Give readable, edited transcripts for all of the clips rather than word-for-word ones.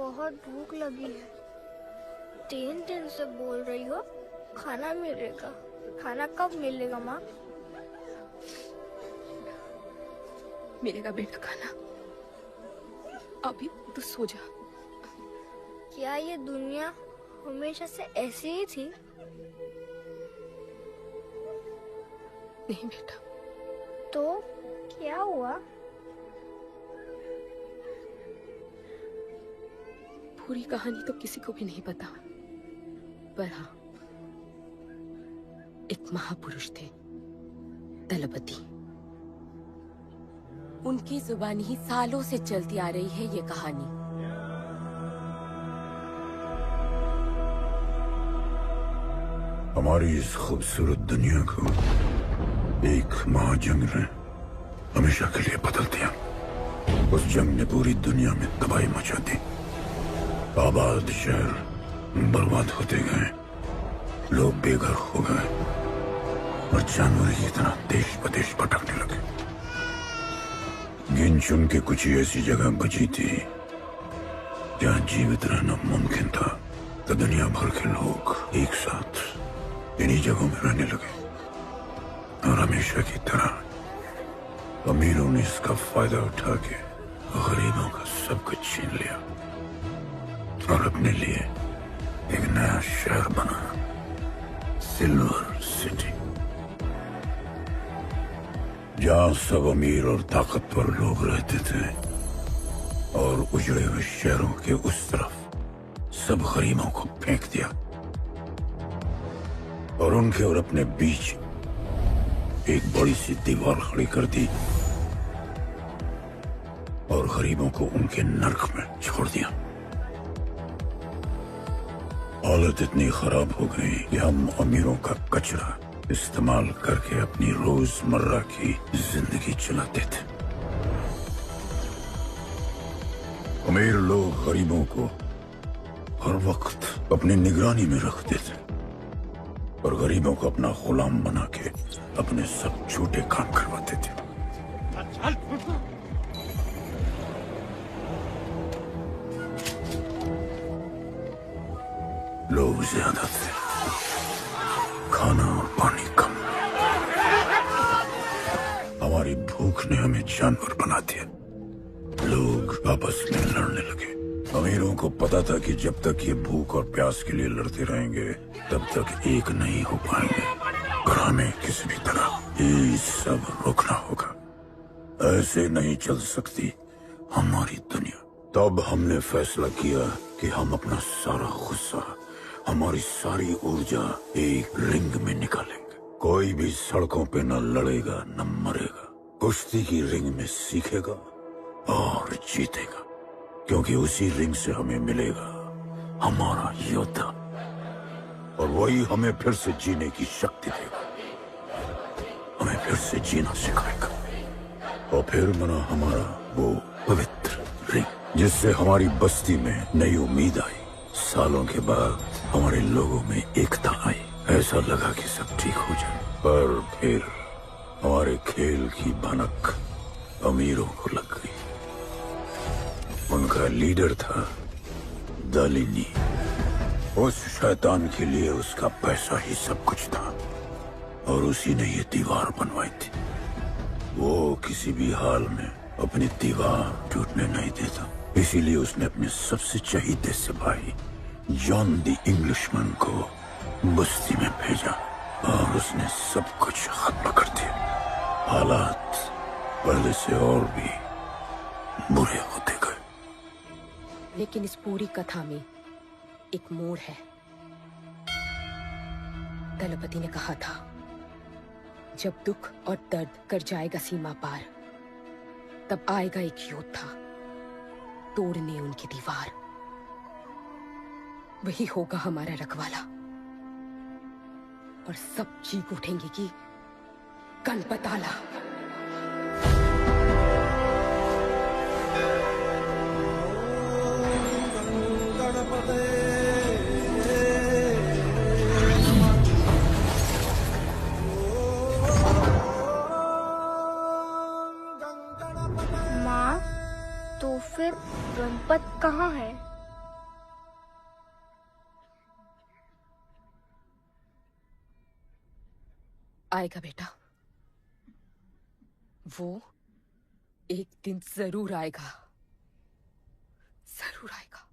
बहुत भूख लगी है। 3 दिन से बोल रही हो खाना मिलेगा। खाना कब मिलेगा माँ? मिलेगा बेटा खाना। अभी तो सो जा। क्या ये दुनिया हमेशा से ऐसी ही थी? नहीं बेटा। तो क्या हुआ? पूरी कहानी तो किसी को भी नहीं पता, पर हाँ, एक महापुरुष थे, दलपति। उनकी जुबानी ही सालों से चलती आ रही है ये कहानी। हमारी इस खूबसूरत दुनिया को एक महाजंग ने हमेशा के लिए बदल दिया। उस जंग ने पूरी दुनिया में तबाही मचा दी। आबाद शहर बर्बाद होते गए, लोग बेघर हो गए और जानवर की तरह देश प्रदेश भटकने लगे। गिन चुन के कुछ ही ऐसी जगह बची थी जहां जीवित रहना मुमकिन था, तो दुनिया भर के लोग एक साथ इन्हीं जगहों में रहने लगे और हमेशा की तरह अमीरों ने इसका फायदा उठा के गरीबों का सब कुछ छीन लिया और अपने लिए एक नया शहर बना, सिल्वर सिटी, जहां सब अमीर और ताकतवर लोग रहते थे और उजड़े हुए शहरों के उस तरफ सब गरीबों को फेंक दिया और उनके और अपने बीच एक बड़ी सी दीवार खड़ी कर दी और गरीबों को उनके नर्क में छोड़ दिया। हालत इतनी खराब हो गई कि हम अमीरों का कचरा इस्तेमाल करके अपनी रोजमर्रा की जिंदगी चलाते थे। अमीर लोग गरीबों को हर वक्त अपनी निगरानी में रखते थे और गरीबों को अपना गुलाम बना के अपने सब झूठे काम करवाते थे। लोग ज्यादा थे, खाना और पानी कम। हमारी भूख ने हमें जानवर बना दिया। लोग आपस में लड़ने लगे। अमीरों को पता था कि जब तक ये भूख और प्यास के लिए लड़ते रहेंगे तब तक एक नहीं हो पाएंगे और हमें किसी भी तरह ये सब रोकना होगा। ऐसे नहीं चल सकती हमारी दुनिया। तब हमने फैसला किया कि हम अपना सारा गुस्सा, हमारी सारी ऊर्जा एक रिंग में निकालेंगे। कोई भी सड़कों पे न लड़ेगा न मरेगा, कुश्ती की रिंग में सीखेगा और जीतेगा, क्योंकि उसी रिंग से हमें मिलेगा हमारा योद्धा और वही हमें फिर से जीने की शक्ति देगा, हमें फिर से जीना सिखाएगा। और फिर बना हमारा वो पवित्र रिंग, जिससे हमारी बस्ती में नई उम्मीद आई। सालों के बाद हमारे लोगों में एकता आई। ऐसा लगा कि सब ठीक हो जाए, पर फिर हमारे खेल की भनक अमीरों को लग गई। उनका लीडर था दालिनी। उस शैतान के लिए उसका पैसा ही सब कुछ था और उसी ने ये दीवार बनवाई थी। वो किसी भी हाल में अपनी दीवार टूटने नहीं देता, इसीलिए उसने अपने सबसे चहीते सिपाही जॉन द इंग्लिशमैन को बस्ती में भेजा और उसने सब कुछ खत्म कर दिया। हालात पहले से और भी बुरे होते गए। लेकिन इस पूरी कथा में एक मोड़ है। दलपति ने कहा था, जब दुख और दर्द कर जाएगा सीमा पार, तब आएगा एक योद्धा तोड़ने उनकी दीवार। वही होगा हमारा रखवाला और सब चीख उठेंगे कि गणपताला। माँ, तो फिर गणपत कहाँ है? आएगा बेटा, वो एक दिन जरूर आएगा, जरूर आएगा।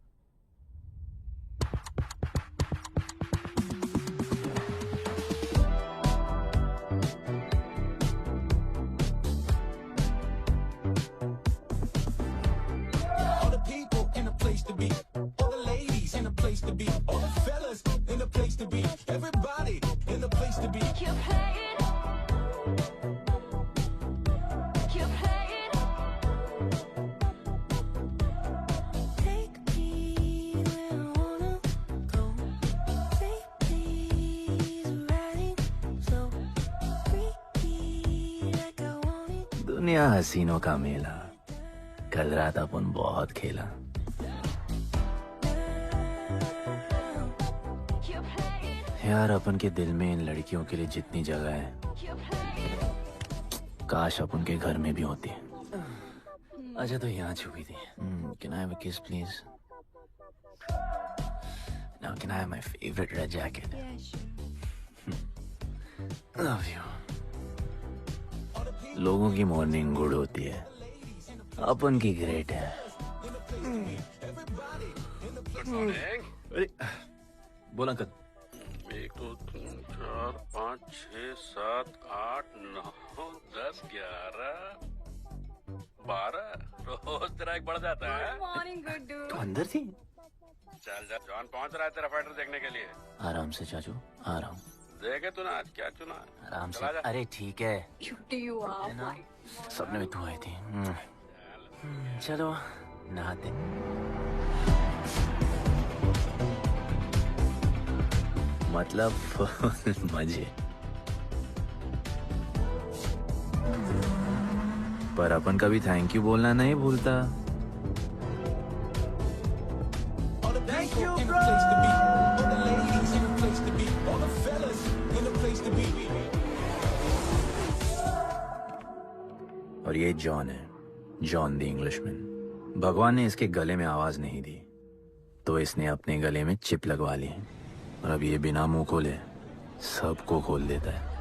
All the people in a place to be, all the ladies in a place to be, all the fellas in a place to be, everybody in a place to be. Keep playing. Keep playing. Take me where I wanna go. Baby's riding slow. Freaky like I want it. दुनिया हसीनों का मेला, कल रात अपन बहुत खेला। Keep playing. यार अपन के दिल में इन लड़कियों के लिए जितनी जगह है, Keep playing. काश अपन के घर में भी होती। अच्छा तो यहाँ छुपी थी। Can I have a kiss please? Now can I have my favorite red jacket? Love you. लोगों की मॉर्निंग गुड होती है, अपन की ग्रेट है। अरे बोला अंकल। 1 2 3 4 5 6 7 8 9 10 11 12 रोज तेरा एक बढ़ जाता है। तो अंदर थी। चल जा, जॉन पहुंच रहा है तेरा फाइटर देखने के लिए। आराम से चाचू, आराम। देखे तूने आज क्या चुना है? आराम से। चला जा। अरे ठीक है। है ना? सपने में तू आई थी। चलो नहाते। मतलब मजे। पर अपन कभी थैंक यू बोलना नहीं भूलता। All the people in a place to be, all the ladies in a place to be, all the fellas in a place to be. और ये जॉन है, जॉन द इंग्लिशमैन। भगवान ने इसके गले में आवाज नहीं दी, तो इसने अपने गले में चिप लगवा ली, और अब ये बिना मुंह खोले सबको खोल देता है।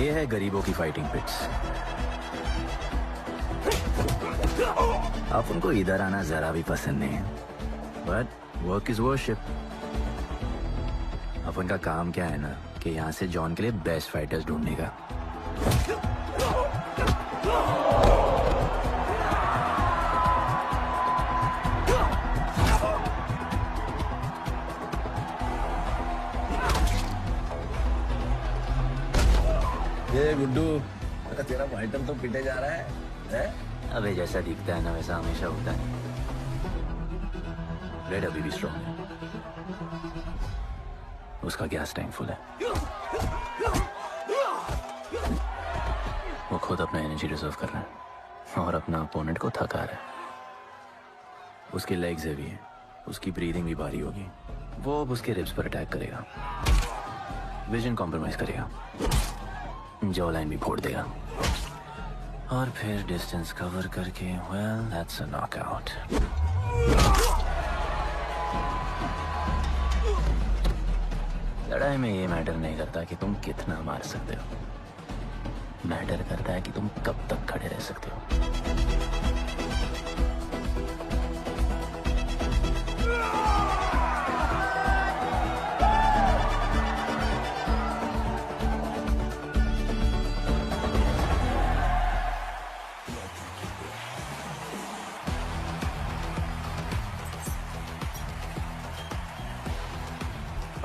ये है गरीबों की फाइटिंग पिट्स। आप उनको इधर आना जरा भी पसंद नहीं है, बट वर्क इज वर्शिप। अपन का काम क्या है ना कि यहाँ से जॉन के लिए बेस्ट फाइटर्स ढूंढने का। ये गुड्डू, तेरा फाइटर तो पिटे जा रहा है? अबे जैसा दिखता है ना वैसा हमेशा होता है। रेड अभी भी स्ट्रॉन्ग है, उसका गैस टैंक फुल है। वो खुद अपना एनर्जी रिजर्व कर रहा है और अपना अपोनेंट को थका रहा है। उसके लेग्स हेवी हैं, उसकी ब्रीदिंग भी भारी होगी। वो अब उसके रिब्स पर अटैक करेगा, विजन कॉम्प्रोमाइज करेगा, जॉ लाइन भी फोड़ देगा, और फिर डिस्टेंस कवर करके वेल दैट्स अ नॉकआउट। लड़ाई में ये मैटर नहीं करता कि तुम कितना मार सकते हो, मैटर करता है कि तुम कब तक खड़े रह सकते हो।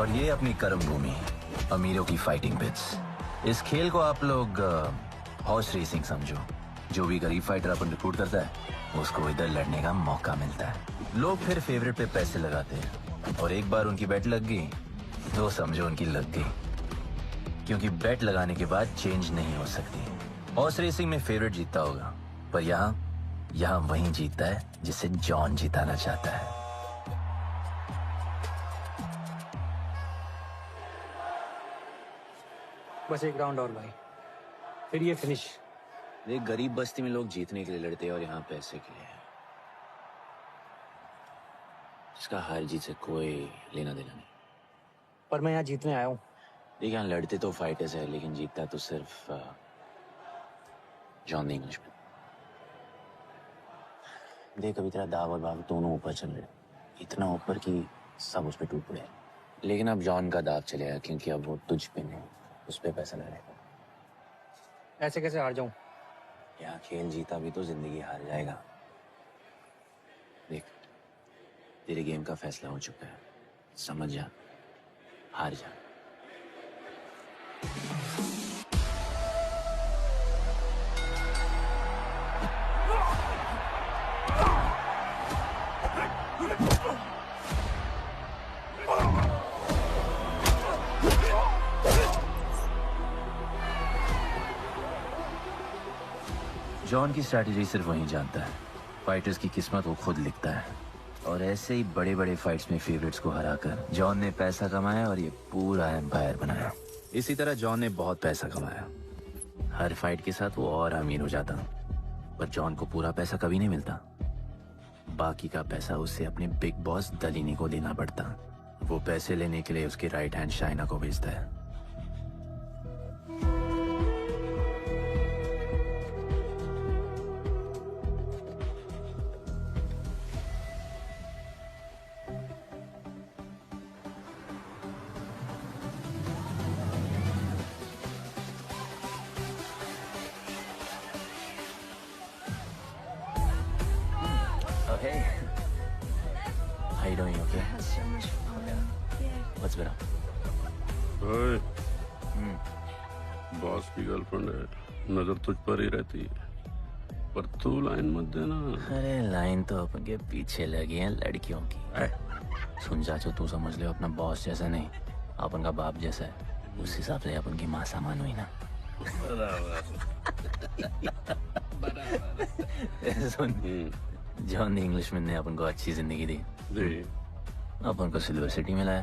और ये अपनी कर्म भूमि, अमीरों की फाइटिंग पिट्स। इस खेल को आप लोग हॉर्स रेसिंग समझो। जो भी गरीब फाइटर अपन रिक्रूट करता है उसको इधर लड़ने का मौका मिलता है। लोग फिर फेवरेट पे पैसे लगाते हैं, और एक बार उनकी बेट लग गई तो समझो उनकी लग गई, क्योंकि बेट लगाने के बाद चेंज नहीं हो सकती। हॉर्स रेसिंग में फेवरेट जीतता होगा, पर यहाँ वही जीतता है जिसे जॉन जिताना चाहता है। बस एक राउंड और भाई, फिर ये फिनिश। एक गरीब बस्ती में लोग जीतने के लिए लड़ते हैं और यहाँ पैसे के लिए। इसका हार जीत से कोई लेना देना नहीं। पर मैं यहाँ जीतने आया हूँ। देखिए, यहाँ लड़ते तो फाइटर्स है, लेकिन जीतता तो सिर्फ जॉन द इंग्लिशमैन। देख, अभी तेरा दाव और बाव दोनों ऊपर चल रहे, इतना ऊपर कि सब उस पर टूट पड़े। लेकिन अब जॉन का दाव चलेगा, क्योंकि अब वो तुझ पे नहीं, उस पे पैसा लगाएगा। ऐसे कैसे हार जाऊं? यहाँ खेल जीता भी तो जिंदगी हार जाएगा। देख, तेरे गेम का फैसला हो चुका है, समझ जा, हार जा। जॉन की स्ट्रैटेजी सिर्फ वही जानता है। फाइटर्स की किस्मत वो खुद लिखता है, और ऐसे ही बड़े बड़े फाइट्स में फेवरेट्स को हराकर जॉन ने पैसा कमाया और ये पूरा एम्पायर बनाया। इसी तरह जॉन ने बहुत पैसा कमाया। हर फाइट के साथ वो और अमीर हो जाता, पर जॉन को पूरा पैसा कभी नहीं मिलता। बाकी का पैसा उसे अपने बिग बॉस दलीनी को देना पड़ता। वो पैसे लेने के लिए उसके राइट हैंड शाइना को भेजता है। Hey, how you doing? Okay. So much fun. Yeah. What's been up? ओए, बॉस की गर्लफ्रेंड है, नजर तुझ पर ही रहती है, पर तू लाइन मत देना। अरे लाइन तो अपन के पीछे लगी है लड़कियों की। सुन चाचो, तू समझ ले अपना बॉस जैसा नहीं, अपन का बाप जैसा है। उस हिसाब से अपन की माँ सामान हुई ना। सुन, जॉन द इंग्लिशमैन ने अपन को अच्छी जिंदगी दी। अपन को सिल्वर सिटी में लाया,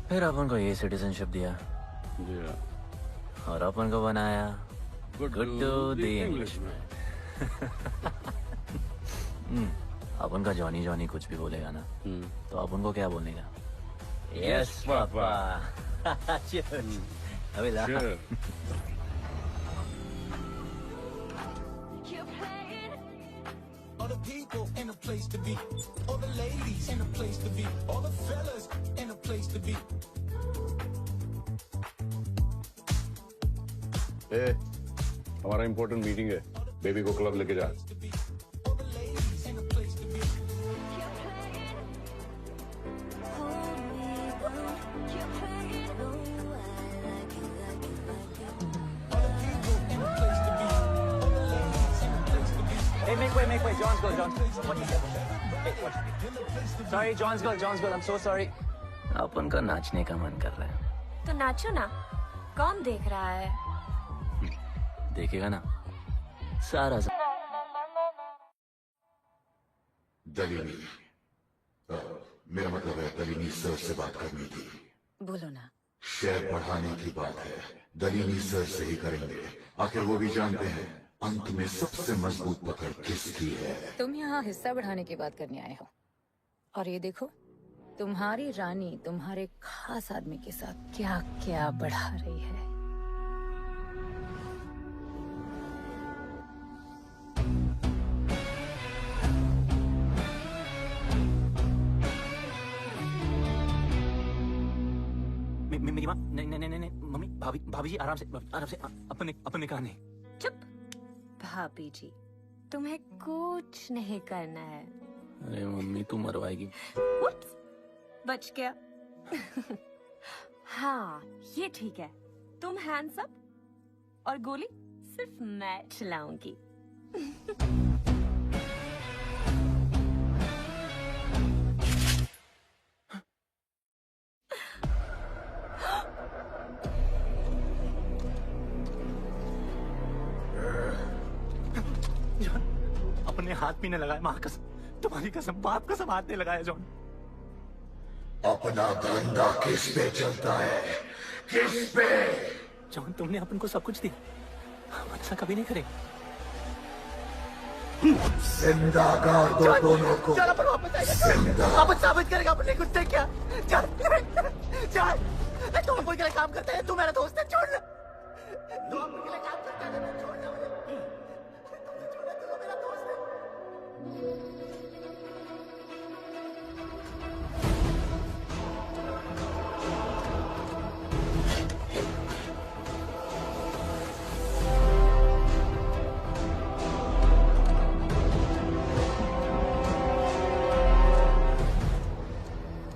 फिर अपन को ये सिटीजनशिप दिया, और अपन को बनाया गुड्डू द इंग्लिशमैन। अपन का जॉनी जॉनी कुछ भी बोलेगा ना, तो अपन को क्या बोलने का? Yes papa. अबे ला। All the people in a place to be, all the ladies in a place to be, all the fellas in a place to be. ए, हमारा इम्पोर्टेंट मीटिंग है, बेबी को क्लब लेके जा। All the ladies in a place to be. Hold me down. Keep playing. Oh, I like it, like it, like it. All the people in a place to be, all the ladies in a place to be. Hey, make way, John's girl, John. What is that? Hey, what? Sorry, John's girl, I'm so sorry. अपन का नाचने का मन कर रहा है। तो नाचो ना, कौन देख रहा है? देखेगा ना सारा। दलीनी, मेरा मतलब है दलीनी सर से बात करनी थी। बोलो ना। शेयर बढ़ाने की बात है, दलीनी सर से ही करेंगे। आखिर वो भी जानते हैं अंत में सबसे मजबूत पकड़ किसकी है। तुम यहाँ हिस्सा बढ़ाने की बात करने आए हो, और ये देखो तुम्हारी रानी तुम्हारे खास आदमी के साथ क्या क्या बढ़ा रही है। मेरी माँ, नहीं मम्मी, भाभी जी आराम से अपने कहा नहीं। चुप। भाभी जी, तुम्हें कुछ नहीं करना है। अरे मम्मी, तू मरवाएगी। Oops, बच गया। हाँ, ये ठीक है। तुम हैंड्स अप और गोली सिर्फ मैं चलाऊंगी। अपने हाथ पीने लगाया, माँ कसम, तुम्हारी कसम, बाप कसम, हाथ नहीं लगाया जॉन। अपना धंधा किस पे चलता है, किस पे? जॉन तुमने अपन को सब कुछ दिया, हम ऐसा कभी नहीं करेंगे। जिंदा कर दो दोनों को। चल अपन वापस आएगा, अपन साबित करेगा अपने कुत्ते क्या। चल चल, तू अपन के लिए काम करता है, तू मेरा दोस्त है, छोड़ ना। तू अपन के लिए काम करता है, छोड़ ना मुझे। तुमने छोड़ा, तू तो मेरा दोस्त है।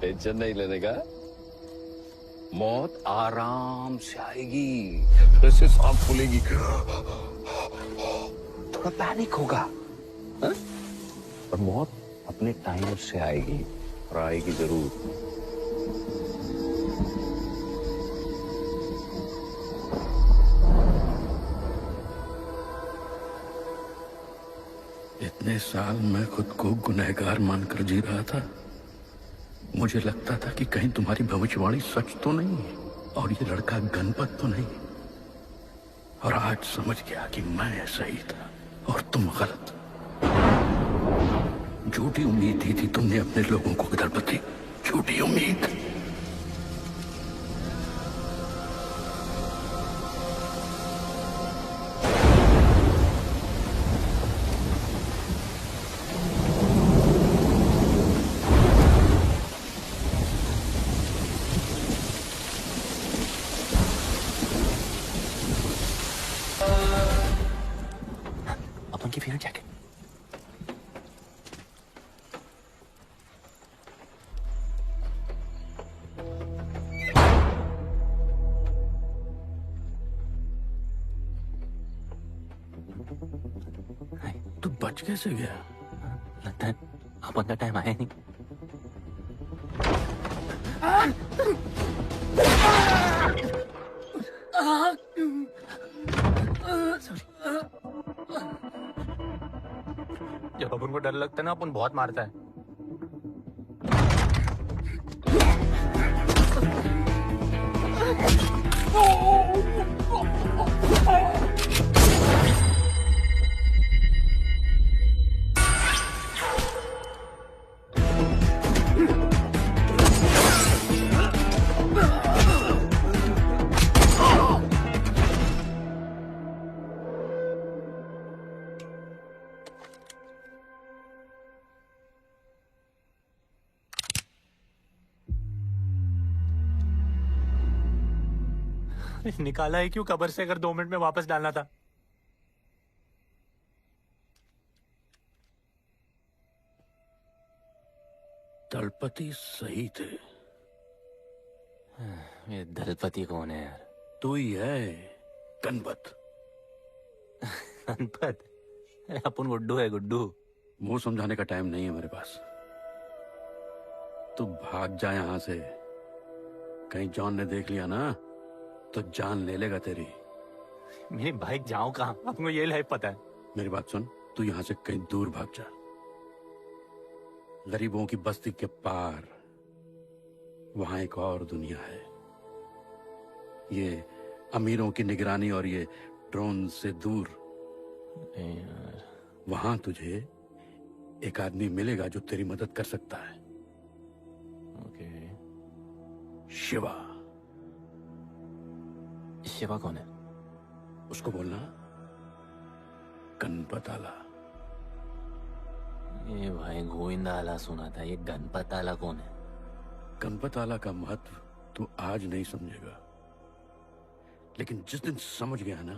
टेंशन नहीं लेने का, मौत आराम से आएगी, वैसे सांस फूलेगी, थोड़ा पैनिक होगा, हा? पर मौत अपने टाइम से आएगी और आएगी जरूर। इतने साल मैं खुद को गुनहगार मानकर जी रहा था। मुझे लगता था कि कहीं तुम्हारी भविष्यवाणी सच तो नहीं है और ये लड़का गणपत तो नहीं। और आज समझ गया कि मैं सही था और तुम गलत। झूठी उम्मीद दी थी तुमने अपने लोगों को गणपति, झूठी उम्मीद। अपन की फेवरेट जैकेट। तू बच कैसे गया? लगता है अपन का टाइम आया नहीं। जब अपन को डर लगता है ना, अपन बहुत मारता है। निकाला है क्यों कब्र से, अगर 2 मिनट में वापस डालना था। दलपति सही थे। ये दलपति कौन है यार? तू ही है गणपत। गणपत? अपन गुड्डू है, गुड्डू। मुंह समझाने का टाइम नहीं है मेरे पास। तू भाग जा यहां से। कहीं जॉन ने देख लिया ना तो जान ले लेगा तेरी। मेरी बाइक जाऊं कहाँ? आपको ये लाइफ पता है। मेरी बात सुन, तू यहां से कहीं दूर भाग जा। गरीबों की बस्ती के पार वहां एक और दुनिया है। ये अमीरों की निगरानी और ये ड्रोन से दूर। वहां तुझे एक आदमी मिलेगा जो तेरी मदद कर सकता है। ओके। शिवा। शिवा कौन है? उसको बोलना गणपत आला। ये भाई गोविंदा आला सुना था, ये गणपत आला कौन है? गणपत आला का महत्व तू आज नहीं समझेगा, लेकिन जिस दिन समझ गया ना,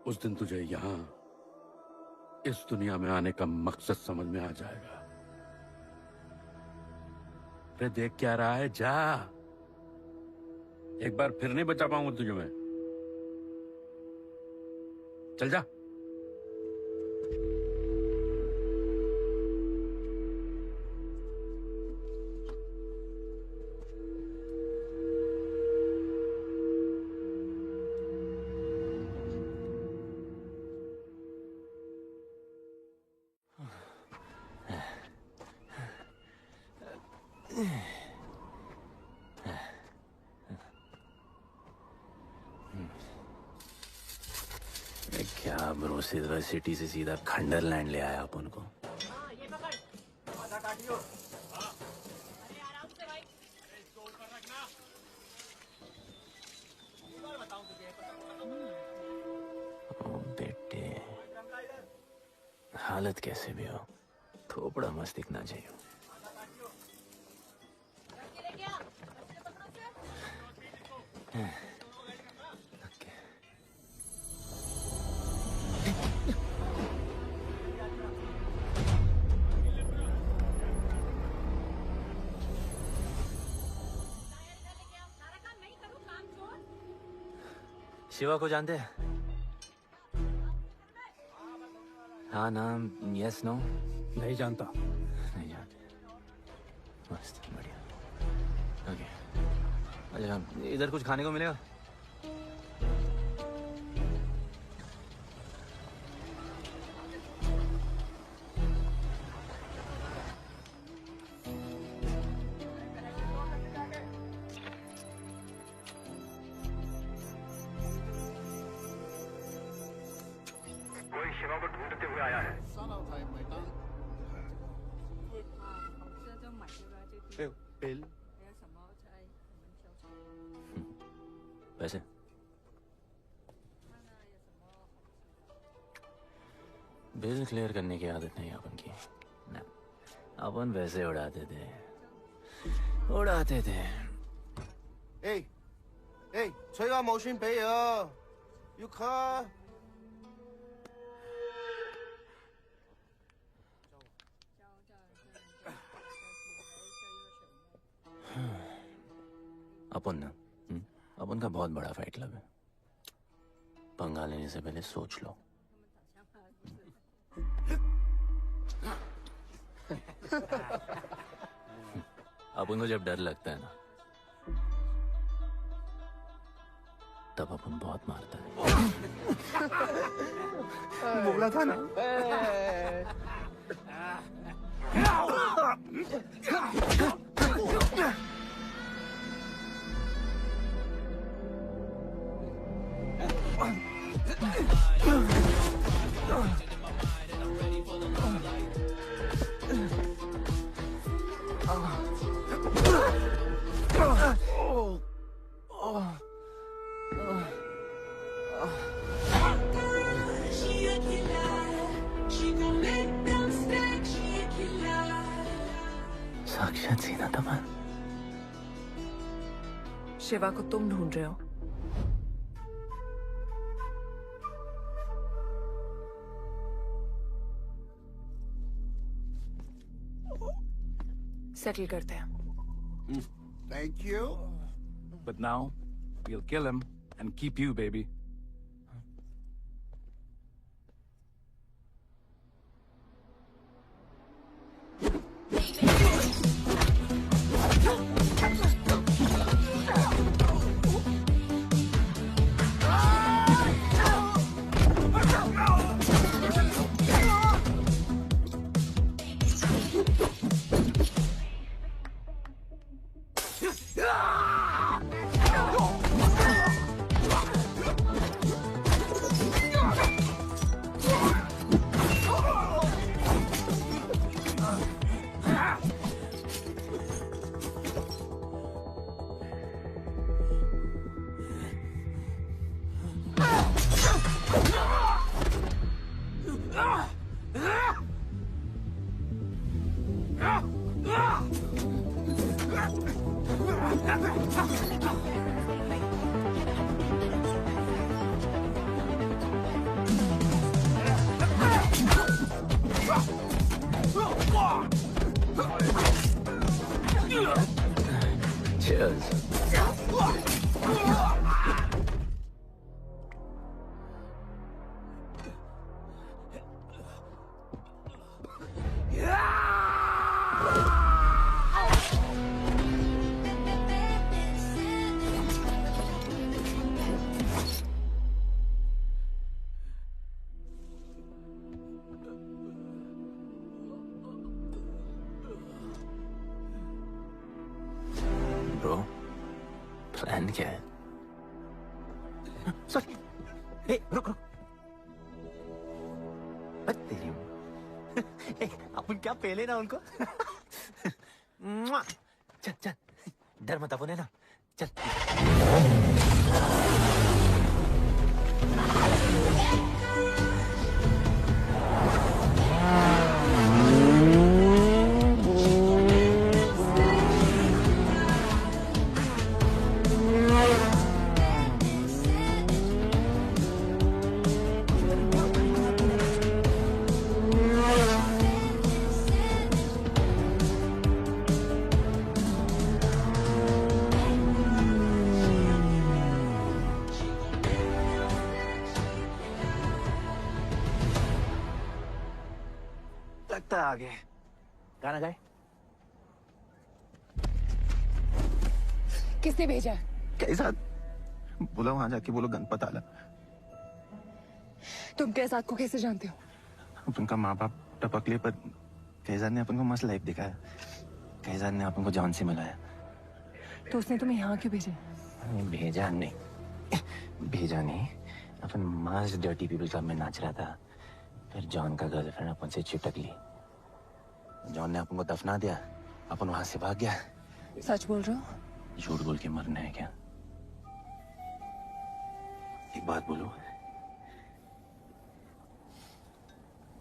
उस दिन तुझे यहां इस दुनिया में आने का मकसद समझ में आ जाएगा। अरे देख क्या रहा है, जा। एक बार फिर नहीं बचा पाऊंगा तुझे मैं। चल जा। सिल्वर सिटी से सीधा खंडरलैंड ले आया अपन को। ओ बेटे, हालत कैसे भी हो, थोपड़ा मस्त दिखना चाहिए। शिवा को जानते हैं? हाँ, नाम यस नो? नहीं जानता। नहीं जानते। मस्त, बढ़िया। ओके, अच्छा इधर कुछ खाने को मिलेगा? शिवा को ढूंढते हुए आया है। बिल पैसे? बिल क्लियर करने की आदत नहीं अपन की ना, अपन वैसे उड़ाते थे।催我冇錢俾啊，要卡。 अपन ना, अपन का बहुत बड़ा फाइट क्लब है। पंगा लेने से पहले सोच लो। अपन को जब डर लगता है ना, तब अपन बहुत मारता है। बोला था ना। साक्षात सीना तमन। शिवा को तुम ढूंढ रहे हो? सेटल करते हैं। Thank you. But now we'll kill him and keep you, baby. Cheers. Bro, plan क्या है? सॉरी, रुक रुक। अपन क्या पहले ना उनको। मुआ। चल चल, डर मत अपन है ना, चल। लगता है आगे गाना गाए। किसने भेजा है? कैसा बोला, वहां जाके बोलो गणपत आला। तुम कैसाद को कैसे जानते हो? अपन का माँ बाप टपकले पर कैजाद ने अपन को मस्त लाइफ दिखाया। कैजाद ने अपन को जान से मिलाया। तो उसने तुम्हें यहाँ क्यों भेजा? भेजा नहीं, अपन मस्त डर्टी पीपल क्लब में नाच रहा था। फिर जॉन का गर्लफ्रेंड अपन से चिपक ली। जॉन ने अपन को दफना दिया, अपन वहां से भाग गया। सच बोल रहे हो? झूठ बोल के मरना है क्या? एक बात बोलूं,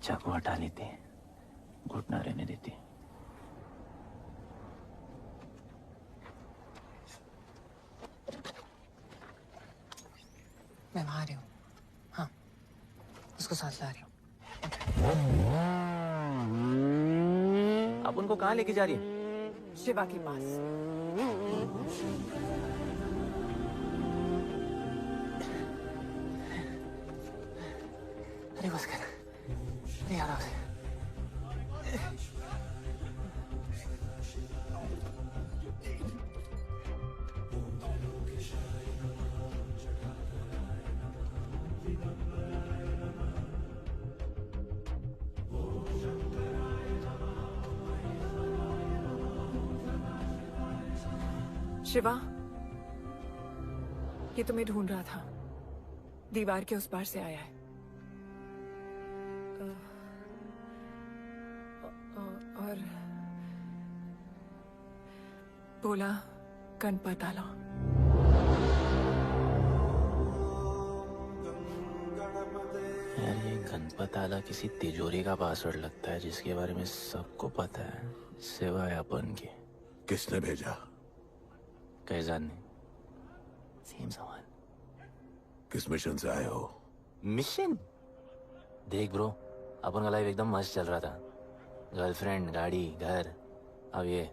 चाकू हटा लेते, घुटना रहने देते। मैं वहां आ रही हूँ। हाँ, उसको साथ ला रही हूँ। आप उनको कहाँ लेके जा रही है? शिवा के पास। अरे बस कर, नहीं आ रहा। शिवा, ये तुम्हें ढूंढ रहा था। दीवार के उस पार से आया है। और बोला गणपत आला। यार ये गणपत आला किसी तिजोरी का पासवर्ड लगता है जिसके बारे में सबको पता है सिवाय अपन के। किसने भेजा? कैजाद ने। सेम सवाल। किस मिशन से आए हो? मिशन? देख ब्रो, अपन का लाइफ एकदम मस्त चल रहा था। गर्लफ्रेंड, गाड़ी, घर। अब ये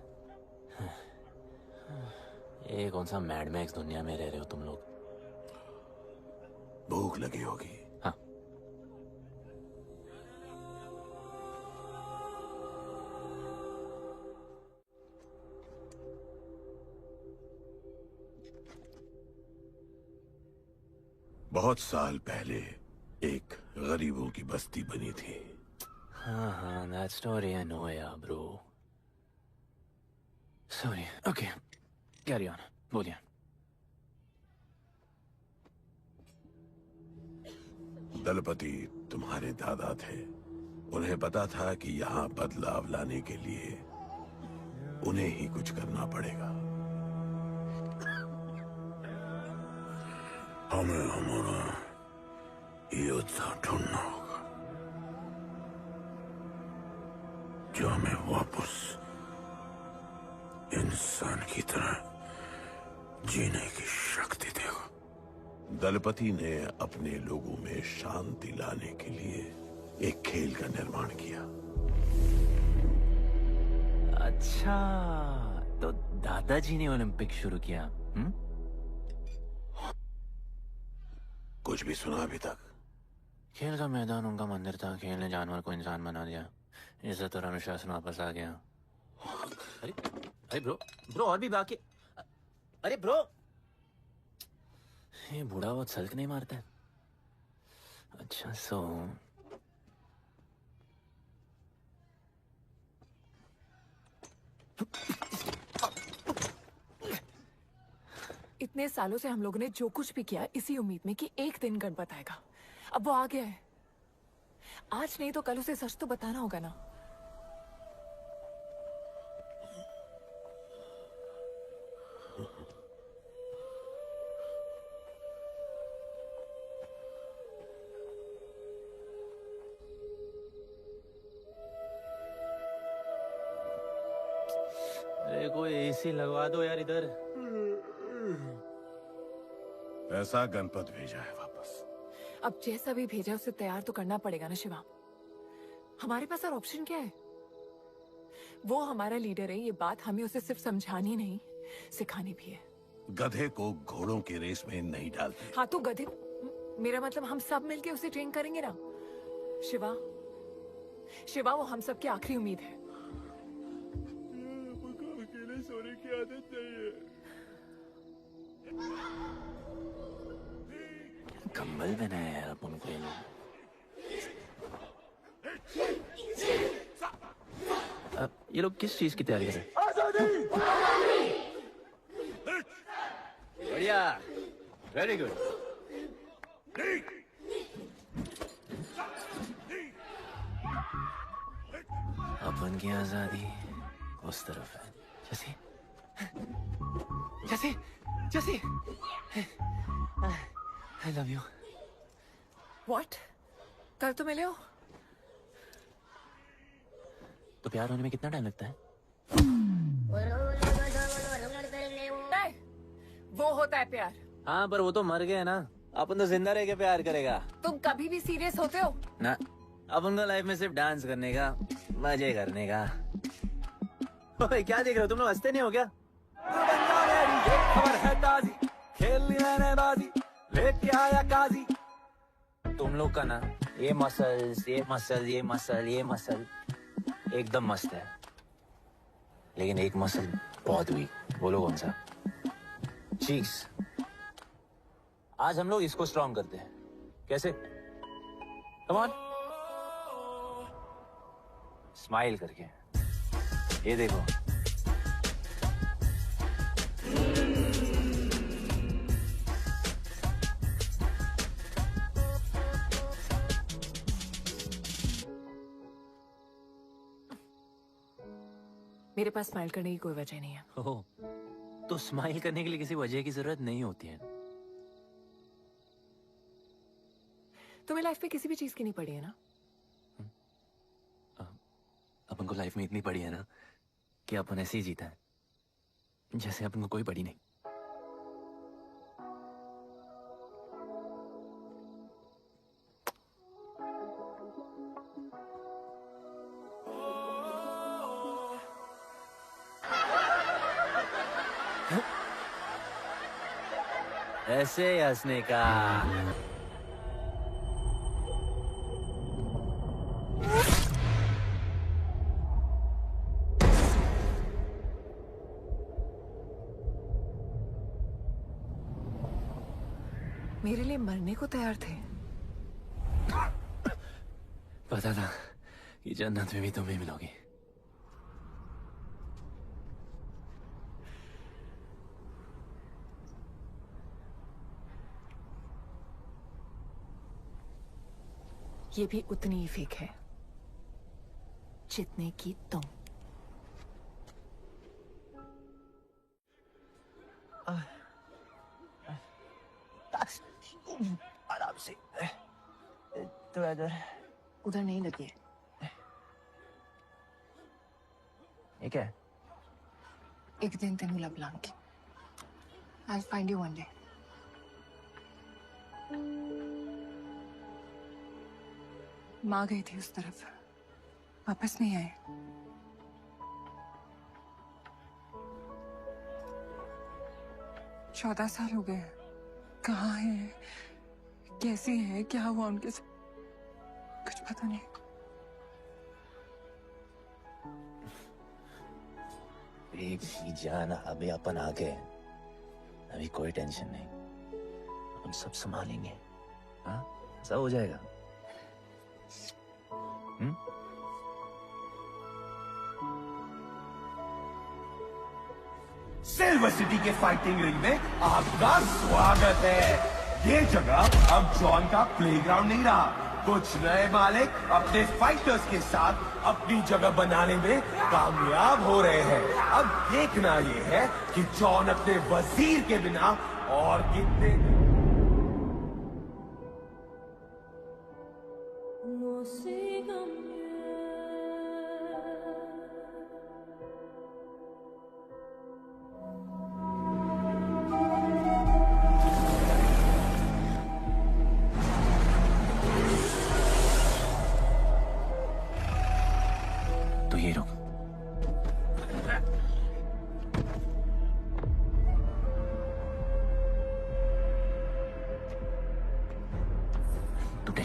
कौन सा मैड मैक्स दुनिया में रह रहे हो तुम लोग। भूख लगी होगी। हाँ। बहुत साल पहले एक गरीबों की बस्ती बनी थी। हाँ, that story I know, yeah, bro. Sorry. Okay, carry on. बोलिए। दलपति तुम्हारे दादा थे। उन्हें पता था कि यहाँ बदलाव लाने के लिए उन्हें ही कुछ करना पड़ेगा। हमें हमारा योद्धा ढूंढना होगा जो हमें वापस इंसान की तरह जीने की शक्ति देगा। दलपति ने अपने लोगों में शांति लाने के लिए एक खेल का निर्माण किया। अच्छा, तो दादाजी ने ओलंपिक शुरू किया। कुछ भी सुना अभी तक? खेल का मैदान उनका मंदिर था। खेल ने जानवर को इंसान बना दिया। इज्जत और अनुशासन वापस आ गया। अरे ब्रो और भी बाकी। अरे ब्रो, ये बूढ़ा बहुत सल्क नहीं मारता है। अच्छा इतने सालों से हम लोगों ने जो कुछ भी किया इसी उम्मीद में कि एक दिन गणपत आएगा। अब वो आ गया है। आज नहीं तो कल उसे सच तो बताना होगा ना। अरे कोई एसी लगवा दो यार इधर। ऐसा गणपत भेजा है वापस। अब जैसा भी भेजा उसे तैयार तो करना पड़ेगा ना शिवा। हमारे पास और ऑप्शन क्या है? वो हमारा लीडर है, ये बात हमें उसे सिर्फ समझानी नहीं सिखानी भी है। गधे को घोड़ों की रेस में नहीं डालते। हाँ तो गधे, मेरा मतलब हम सब मिलके उसे ट्रेन करेंगे ना। शिवा, शिवा वो हम सब की आखिरी उम्मीद है। अकेले सोने की आदत नहीं है। कंबल बनाया यार अपन को ये लोग। ये लोग किस चीज की तैयारी कर रहे हैं? बढ़िया, वेरी गुड। अपन की आजादी उस तरफ है। जैसे जैसे जैसे आई लव यू। व्हाट? कल तो मिले हो। तो प्यार होने में कितना टाइम लगता है? नहीं, वो होता है प्यार। हाँ पर वो तो मर गए ना, अपन तो जिंदा रह के प्यार करेगा। तुम कभी भी सीरियस होते हो? ना, अपन को लाइफ में सिर्फ डांस करने का, मजे करने का। ओए क्या देख रहे हो तुम लोग, हंसते नहीं हो क्या? खबर है ताजी, खेल लिया बाजी, लेके आया काजी। तुम लोग का ना ये मसल्स, ये मसल, ये मसल, ये मसल एकदम मस्त है, लेकिन एक मसल बहुत वीक। बोलो कौन सा? चीक्स। आज हम लोग इसको स्ट्रॉन्ग करते हैं। कैसे? कम ऑन, स्माइल करके। ये देखो, मेरे पास स्माइल करने की कोई वजह नहीं है। ओह, तो स्माइल करने के लिए किसी वजह की जरूरत नहीं होती है। तुम्हें लाइफ में किसी भी चीज की नहीं पड़ी है ना? अपन को लाइफ में इतनी पड़ी है ना कि अपन ऐसे ही जीता है जैसे अपन को कोई पड़ी नहीं। ऐसे हंसने का। मेरे लिए मरने को तैयार थे। पता था कि जन्नत में भी तुम्हें मिलोगी। ये भी उतनी ही फेक है जितने की तुम। आराम से। तो इधर उधर नहीं लगी है। ये क्या है? एक दिन तेनू लब Langi. I'll find you one day. माँ गई थी उस तरफ, वापस नहीं आए। चौदह साल हो गए। कहाँ है, कैसी है, क्या हुआ उनके साथ, कुछ पता नहीं। बेबी जान, अभी अपन आ गए, अभी कोई टेंशन नहीं, अपन सब संभालेंगे। हाँ, सब हो जाएगा। सिल्वर सिटी के फाइटिंग रिंग में आपका स्वागत है। ये जगह अब जॉन का प्लेग्राउंड नहीं रहा। कुछ नए मालिक अपने फाइटर्स के साथ अपनी जगह बनाने में कामयाब हो रहे हैं। अब देखना ये है कि जॉन अपने वजीर के बिना और कितने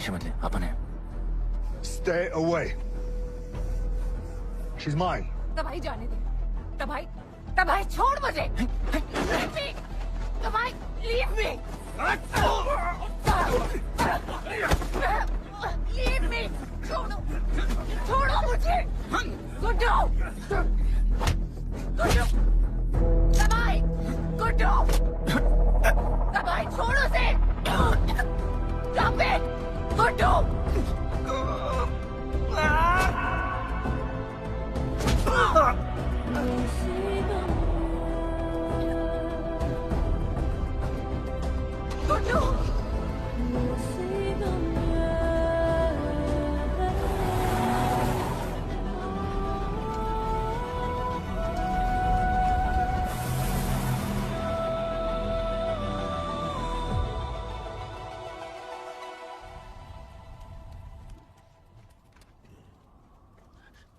टेंशन मत ले, अपन है। Stay away. She's mine. तबाही जाने दे। तबाही छोड़ मुझे। तबाही leave me. Leave me. छोड़ो मुझे। गुड्डू। गुड्डू। तबाही छोड़ो से। Stop it. गुड्डू। गुड्डू।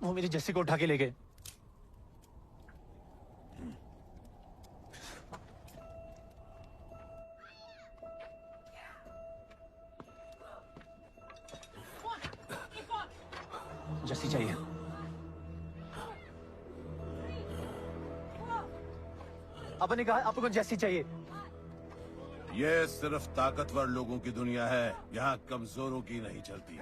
वो मेरी जस्सी को उठा के ले गए। जस्सी चाहिए। अपन ने कहा आपको जस्सी चाहिए। ये सिर्फ ताकतवर लोगों की दुनिया है, यहाँ कमजोरों की नहीं चलती।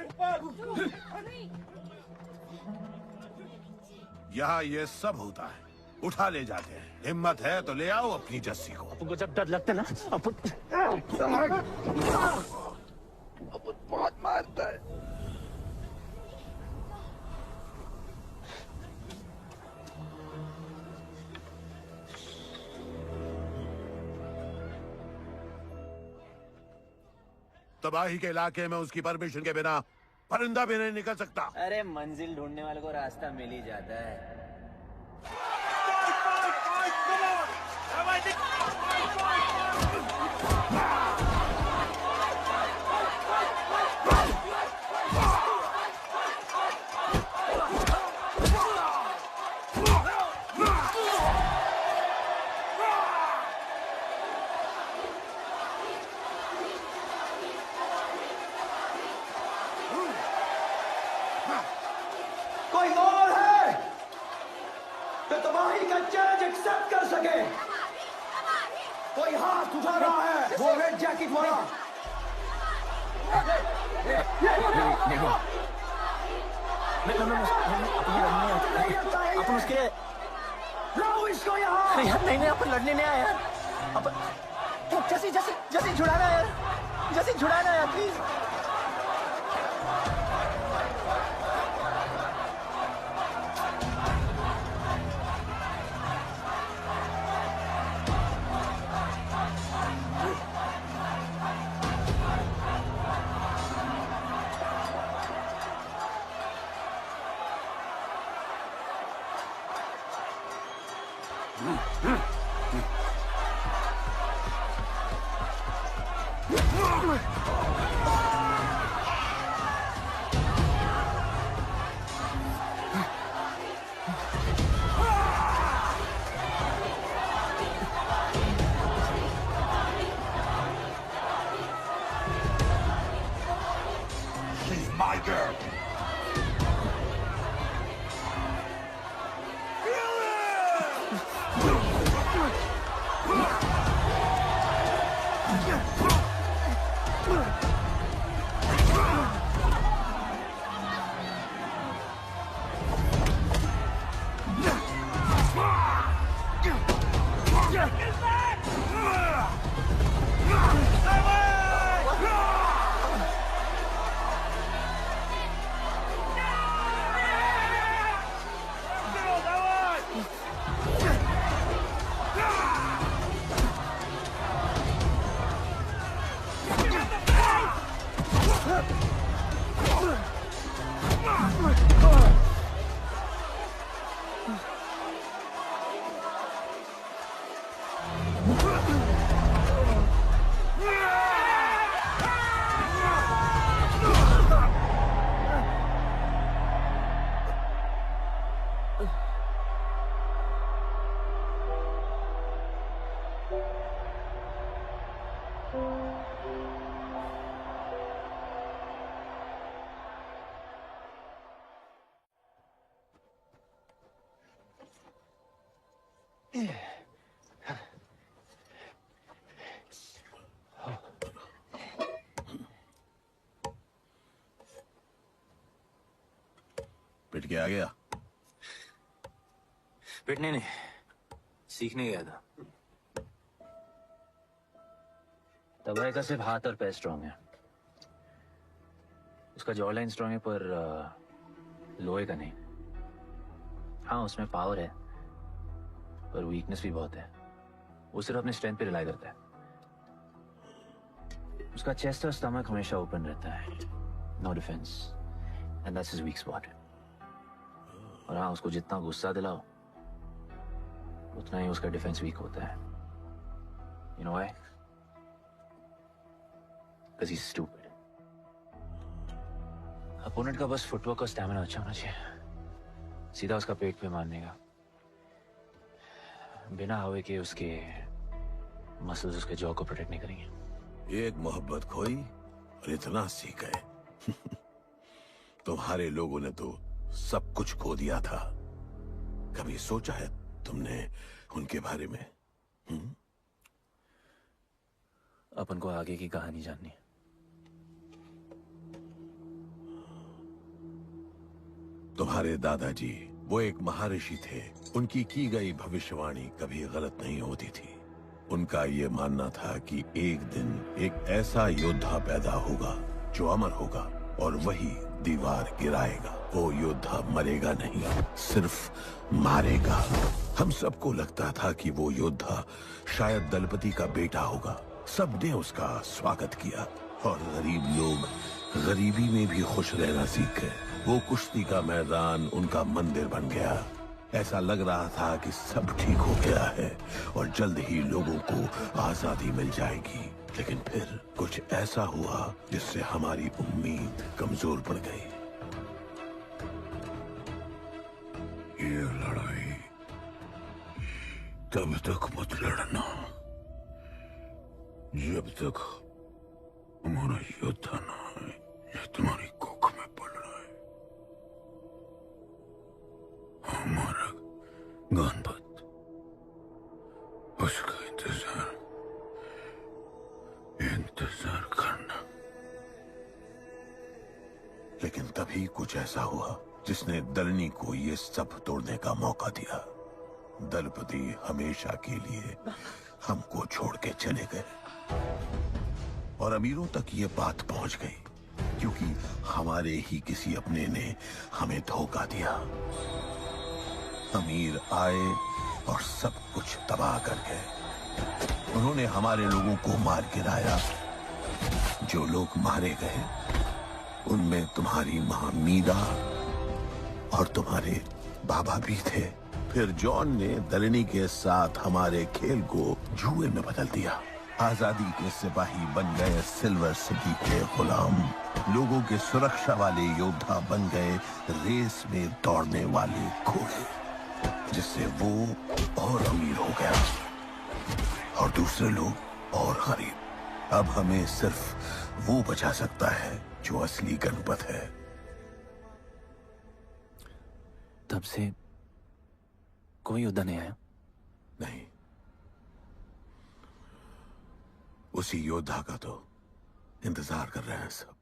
यहाँ ये सब होता है, उठा ले जाते हैं। हिम्मत है तो ले आओ अपनी जस्सी को। आपको जब डर लगता है ना, अपन बहुत मारता है। तबाही के इलाके में उसकी परमिशन के बिना परिंदा भी नहीं निकल सकता। अरे मंजिल ढूंढने वाले को रास्ता मिल ही जाता है। कोई और है तो तबाही का चैलेंज एक्सेप्ट कर सके? कोई हाथ उठा रहा है? वो रेड जैकेट वाला। देखो, अपन उसके लाओ इसको यहाँ। नहीं अपन लड़ने नहीं आए यार। अपन जैसे छुड़ाना यार, जैसे छुड़ाना यार प्लीज। She's my girl. पिट के आ गया? पिटने नहीं, सीखने गया था। तबाही का सिर्फ हाथ और पैर स्ट्रांग है, उसका जॉ लाइन स्ट्रांग है, पर लोहे का नहीं। हाँ, उसमें पावर है, पर वीकनेस भी बहुत है। वो सिर्फ अपने स्ट्रेंथ पे रिलाई करता है। उसका चेस्ट और स्टमक हमेशा ओपन रहता है, no defence, and that's his weak spot. और हाँ, उसको जितना गुस्सा दिलाओ उतना ही उसका डिफेंस वीक होता है। You know why? Because he's stupid. Opponent का बस फुटवर्क और स्टैमिना अच्छा होना चाहिए, सीधा उसका पेट पे मारने का, बिना हवा के। उसके मसल्स उसके जॉ को प्रोटेक्ट नहीं करेंगे। एक मोहब्बत खोई और इतना सीख गए। तुम्हारे लोगों ने तो सब कुछ खो दिया था। कभी सोचा है तुमने उनके बारे में? अपन को आगे की कहानी जाननी है। तुम्हारे दादाजी वो एक महर्षि थे। उनकी की गई भविष्यवाणी कभी गलत नहीं होती थी। उनका ये मानना था कि एक दिन एक ऐसा योद्धा पैदा होगा जो अमर होगा और वही दीवार गिराएगा। वो योद्धा मरेगा नहीं, सिर्फ मारेगा। हम सबको लगता था कि वो योद्धा शायद दलपति का बेटा होगा। सबने उसका स्वागत किया और गरीब लोग गरीबी में भी खुश रहना सीख गए। वो कुश्ती का मैदान उनका मंदिर बन गया। ऐसा लग रहा था कि सब ठीक हो गया है और जल्द ही लोगों को आजादी मिल जाएगी। लेकिन फिर कुछ ऐसा हुआ जिससे हमारी उम्मीद कमजोर पड़ गई। ये लड़ाई तब तक मत लड़ना जब तक हमारा योद्धा ना आए या तुम्हारी कोख में पड़ रहा है। हमारा गणपत, उसका इंतजार करना। लेकिन तभी कुछ ऐसा हुआ जिसने दलनी को ये सब तोड़ने का मौका दिया। दलपति हमेशा के लिए हमको छोड़ के चले गए और अमीरों तक ये बात पहुंच गई क्योंकि हमारे ही किसी अपने ने हमें धोखा दिया। अमीर आए और सब कुछ तबाह कर गए। उन्होंने हमारे लोगों को मार गिराया। जो लोग मारे गए उनमें तुम्हारी मां मीरा और तुम्हारे बाबा भी थे। फिर जॉन ने दलनी के साथ हमारे खेल को जुए में बदल दिया। आजादी के सिपाही बन गए सिल्वर सिटी के गुलाम। लोगों के सुरक्षा वाले योद्धा बन गए रेस में दौड़ने वाले घोड़े, जिससे वो और अमीर हो गया और दूसरे लोग और गरीब। अब हमें सिर्फ वो बचा सकता है जो असली गणपत है। तब से कोई योद्धा नहीं आया? नहीं, उसी योद्धा का तो इंतजार कर रहे हैं सब।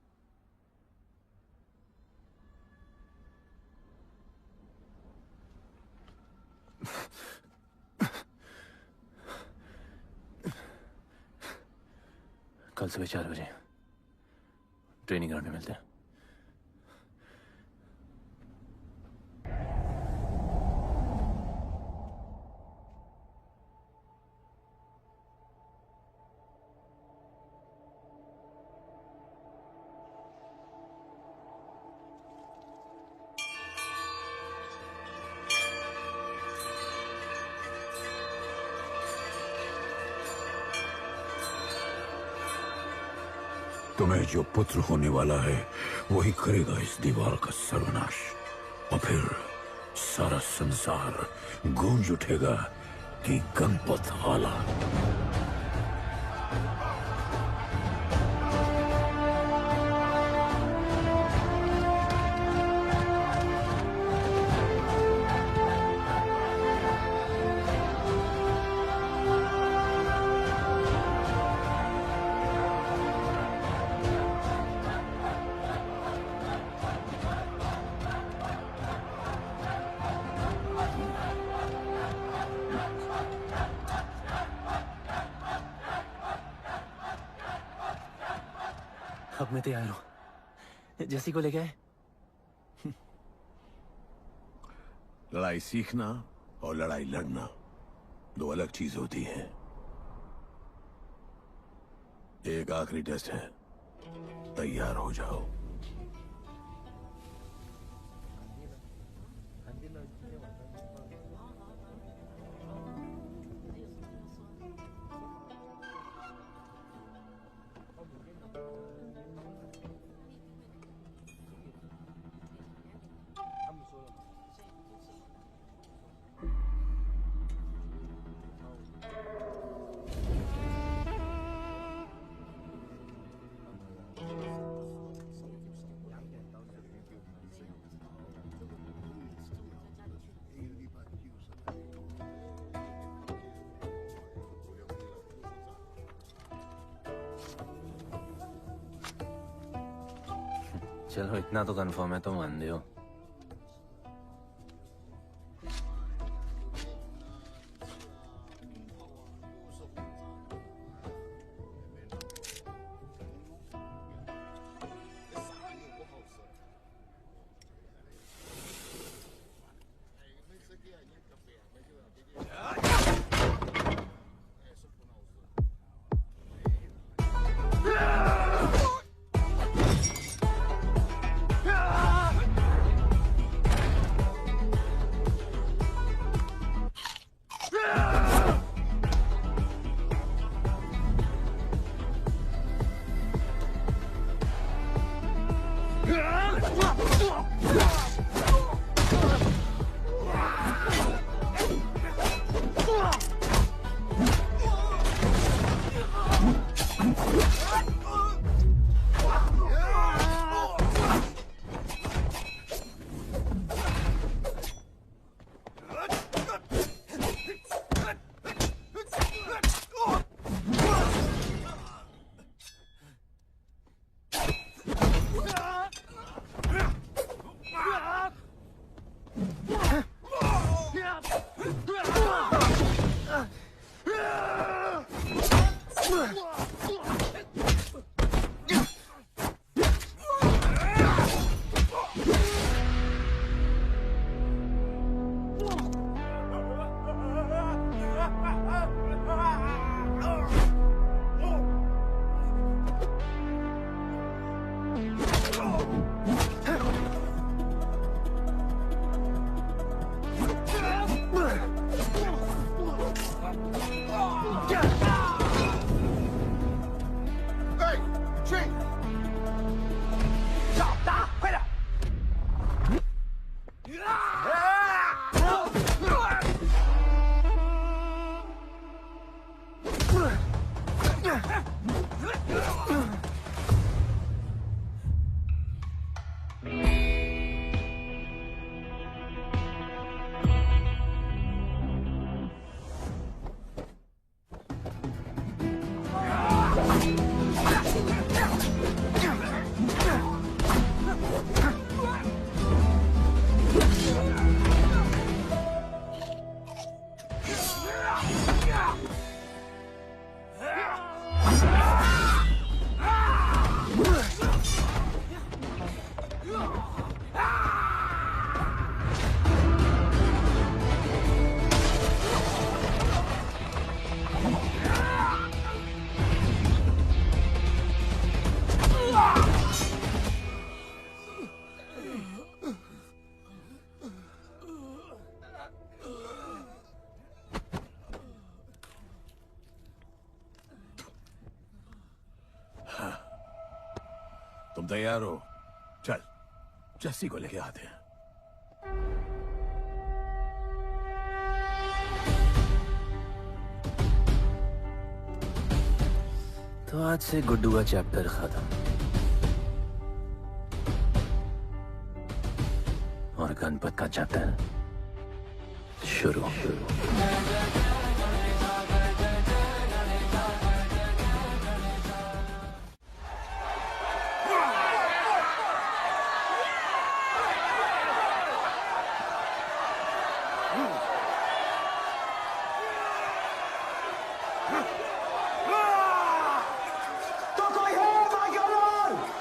कल सुबह 4 बजे ट्रेनिंग ग्राउंड में मिलते हैं। तुम्हें जो पुत्र होने वाला है वही करेगा इस दीवार का सर्वनाश। और फिर सारा संसार गूंज उठेगा कि गणपत आला। अब मैं तैयार हूं। जैसी को ले गए। लड़ाई सीखना और लड़ाई लड़ना दो अलग चीज होती हैं। एक आखिरी टेस्ट है, तैयार हो जाओ। चलो इतना तो कंफर्म है तो मान दो। तुम तैयार हो? चल जस्सी को लेके आते हैं। तो आज से गुड्डू का चैप्टर खत्म और गणपत का चैप्टर शुरू। तो कोई है mic on?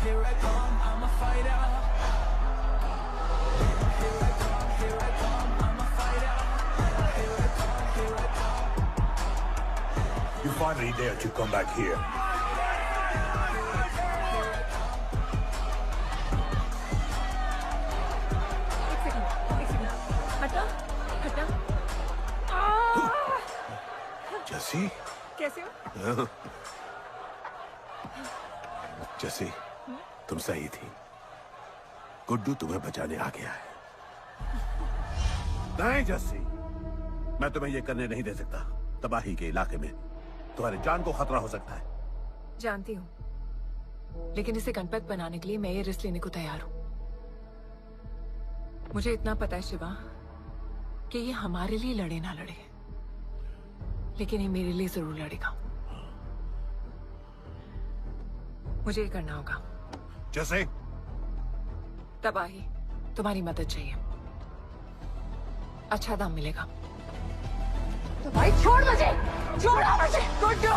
here I come, I'm a fighter. Here I come, I'm a fighter. Here I come. You finally dared to come back here. हटा हटा। जसी कैसे हो? जसी तुम सही थी। गुड्डू तुम्हें बचाने आ गया है। नहीं जसी, मैं तुम्हें ये करने नहीं दे सकता। तबाही के इलाके में तुम्हारी जान को खतरा हो सकता है। जानती हूँ, लेकिन इसे गणपत बनाने के लिए मैं ये रिस्क लेने को तैयार हूँ। मुझे इतना पता है शिवा कि ये हमारे लिए लड़े ना लड़े, लेकिन ये मेरे लिए जरूर लड़ेगा। मुझे ये करना होगा। जैसे तबाही, तुम्हारी मदद चाहिए। अच्छा दाम मिलेगा। तो भाई छोड़ मुझे, छोड़ो मुझे। गुड्डू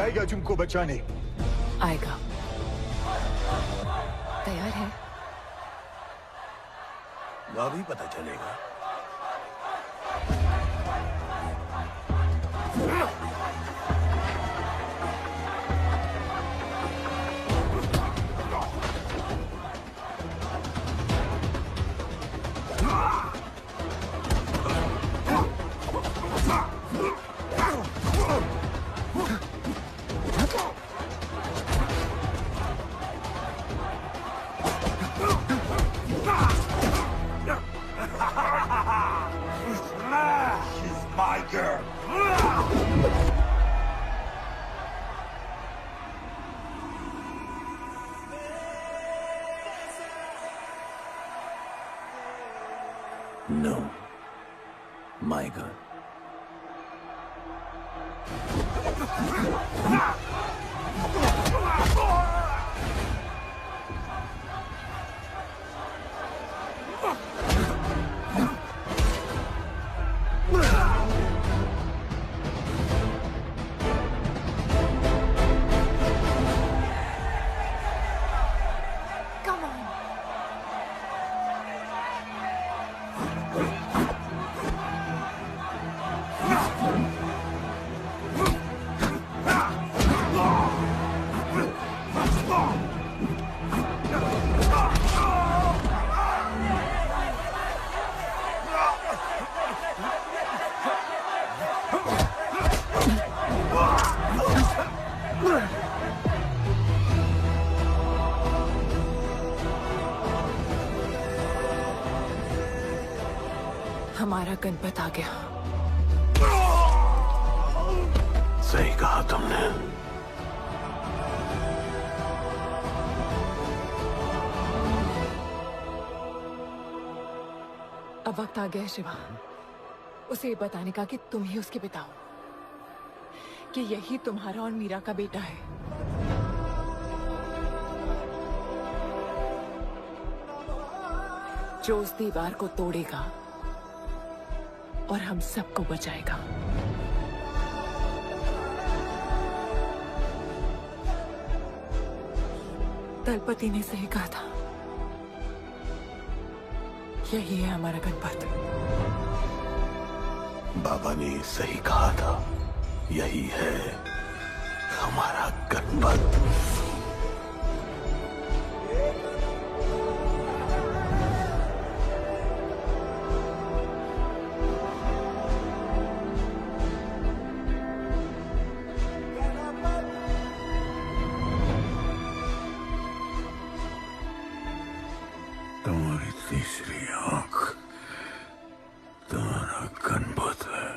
आएगा तुमको बचाने। आएगा। तैयार है? अभी पता चलेगा। She's my girl. No, my girl. Come on. हमारा गणपत आ गया। सही कहा तुमने। अब वक्त आ गया है शिवा, उसे ये बताने का कि तुम ही उसके पिता हो, कि यही तुम्हारा और मीरा का बेटा है। जो उस दीवार को तोड़ेगा और हम सबको बचाएगा। दलपति ने सही कहा था, यही है हमारा गणपत। बाबा ने सही कहा था, यही है हमारा गणपत। तुम्हारी तीसरी आंख तुम्हारा गणपत है।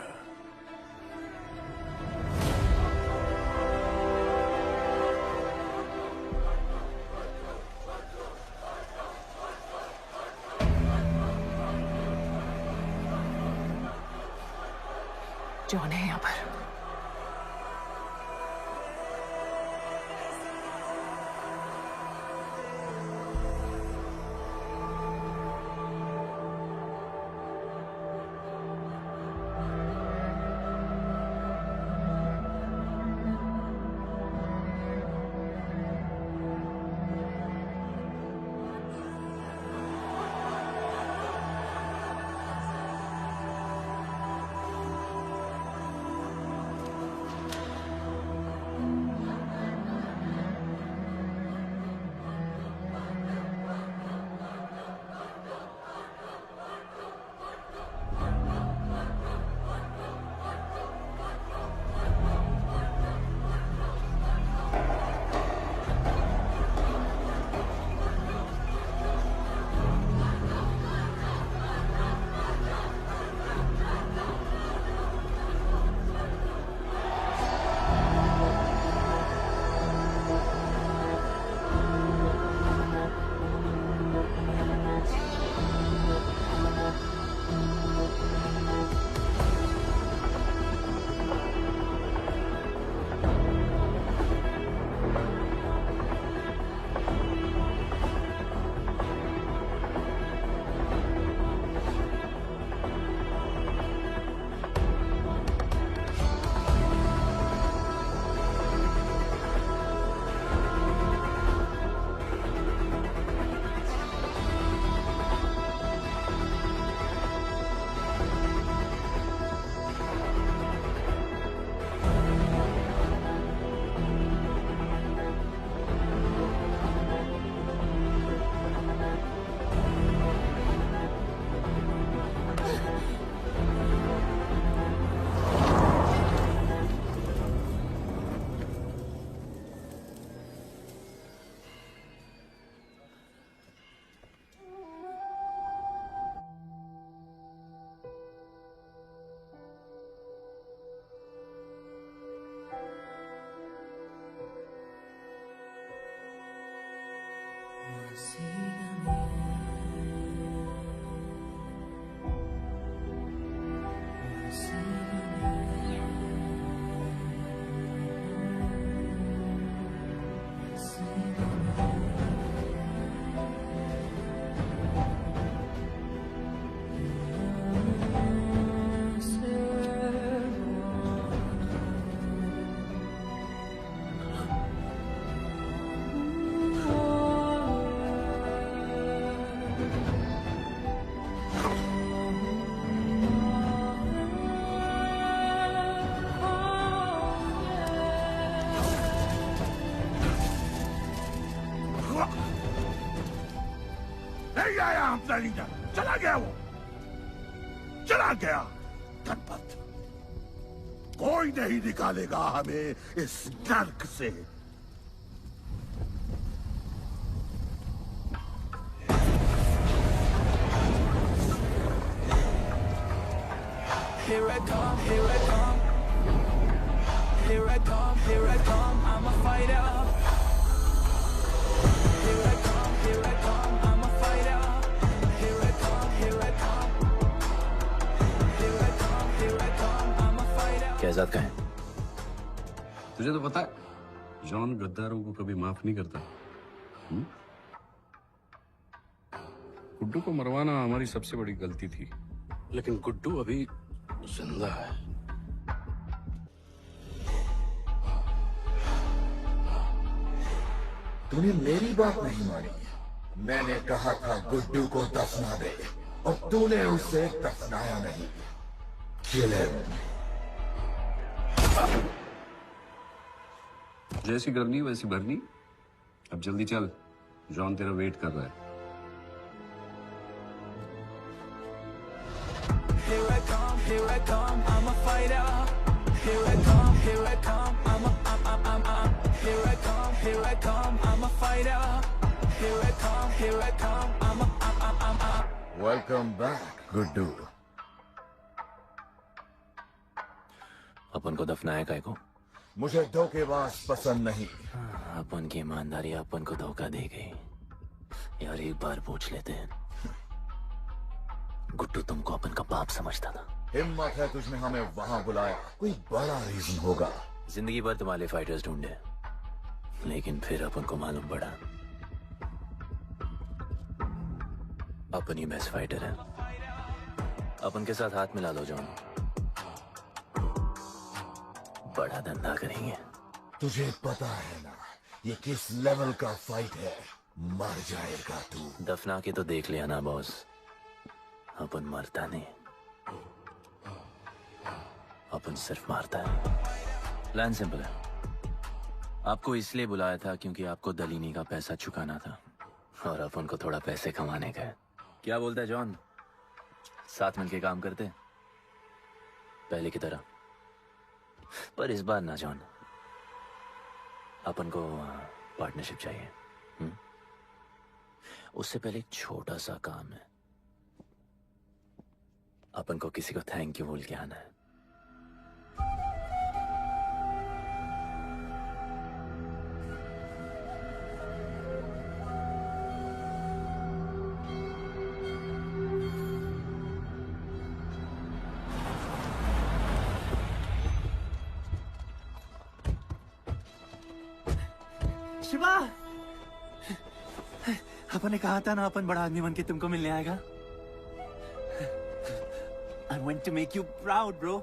जॉन है यहाँ पर। चला गया वो, चला गया। गणपत, कोई नहीं निकालेगा हमें इस नर्क से। Here I come, here I come. Here I come, here I come. I'm a fighter. Here I come, here I come. I'm a fighter. Here I come, here I come. Here I come, here I come. I'm a fighter. Kaizad का है? तुझे तो पता है John गद्दारों को कभी माफ नहीं करता। गुड्डू को मरवाना हमारी सबसे बड़ी गलती थी, लेकिन गुड्डू अभी जिंदा है। तूने मेरी बात नहीं मानी। मैंने कहा था गुड्डू को दफना दे और तूने उसे दफनाया नहीं। Kill him. जैसी करनी वैसी भरनी। अब जल्दी चल, जॉन तेरा वेट कर रहा है। Here I come, here I come, I'm a fighter. Here I come, here I come, I'm here I come, here I come, I'm a fighter. Here I come, here I come, I'm Welcome back, Guddu. अपन को दफनाया काय को? मुझे धोखेबाज पसंद नहीं। अपन की ईमानदारी अपन को धोखा दे गई। यार एक बार पूछ लेते हैं, गुड्डू तुमको अपन का बाप समझता था। हिम्मत है तुझने हमें वहां बुलाया, कोई बड़ा रीजन होगा। जिंदगी भर तुम्हारे फाइटर्स ढूंढे, लेकिन फिर अपन को मालूम पड़ा अपन ही बेस्ट फाइटर है। अपन के साथ हाथ मिला लो जॉन, बड़ा धंधा करेंगे। तुझे पता है ना ये किस लेवल का फाइट है? मर जाएगा तू। दफना के तो देख लिया ना बॉस, अपन मरता नहीं, अपन सिर्फ मारता है। प्लान सिंपल है, आपको इसलिए बुलाया था क्योंकि आपको दलीनी का पैसा चुकाना था और अपन को थोड़ा पैसे कमाने का है। क्या बोलता है जॉन, साथ मिलके काम करते पहले की तरह? पर इस बार ना जॉन, अपन को पार्टनरशिप चाहिए। उससे पहले एक छोटा सा काम है, अपन को किसी को थैंक यू बोल के आना है। शिवा, अपन ने कहा था ना अपन बड़ा आदमी बन के तुमको मिलने आएगा। I want to make you proud, bro.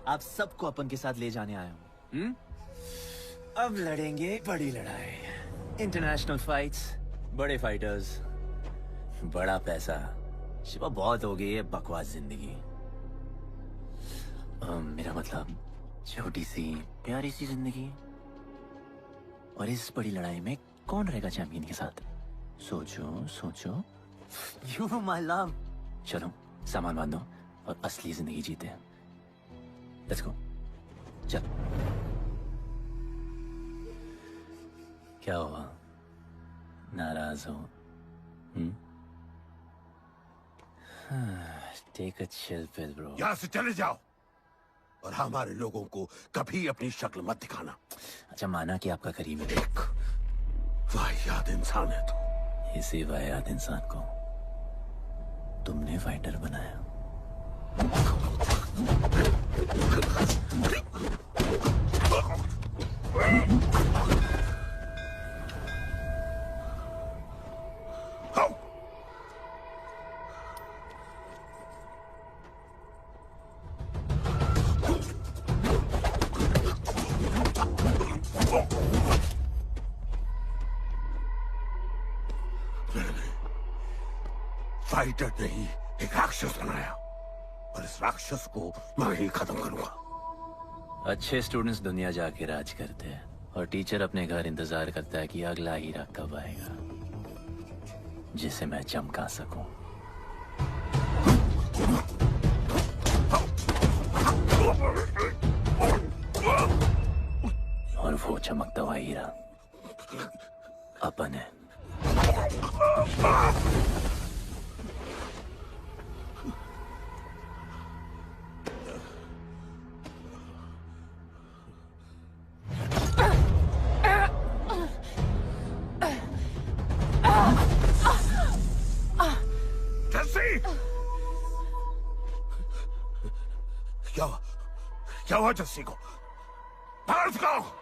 आप सबको अपन के साथ ले जाने आया हूँ। अब लड़ेंगे बड़ी लड़ाई, इंटरनेशनल फाइट्स, बड़े फाइटर्स, बड़ा पैसा। शिवा बहुत हो गई है बकवास जिंदगी। मेरा मतलब छोटी सी प्यारी सी जिंदगी, और इस बड़ी लड़ाई में कौन रहेगा चैंपियन के साथ? सोचो सोचो। You my love. चलो सामान बांधो और असली जिंदगी जीते हैं। Let's go. चल। क्या हुआ, नाराज हो? Take a chill pill bro. यहाँ से चले जाओ और हमारे लोगों को कभी अपनी शक्ल मत दिखाना। अच्छा माना कि आपका करीब है। एक वाहियात इंसान है तू। इसी वाहियात इंसान को तुमने फाइटर बनाया। फाइटर नहीं, एक राक्षस बनाया, और इस राक्षस को मैं ही खत्म करूंगा। अच्छे स्टूडेंट्स दुनिया जाके राज करते हैं और टीचर अपने घर इंतजार करता है कि अगला हीरा कब आएगा जिसे मैं चमका सकूं। अपन है। क्या हुआ जस्सी को? बाहर उसको!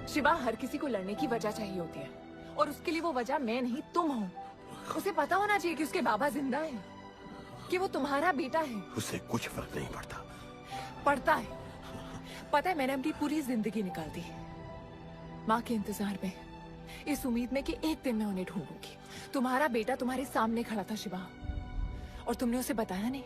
शिवा, हर किसी को लड़ने की वजह चाहिए होती है और उसके लिए वो वजह मैं नहीं तुम हो। उसे पता होना चाहिए कि उसके बाबा जिंदा है, कि वो तुम्हारा बेटा है। उससे कुछ फर्क नहीं पड़ता। पड़ता है। पता है, मैंने अपनी पूरी जिंदगी निकाल दी माँ के इंतजार में, इस उम्मीद में कि एक दिन मैं उन्हें ढूंढूंगी। तुम्हारा बेटा तुम्हारे सामने खड़ा था शिवा, और तुमने उसे बताया नहीं।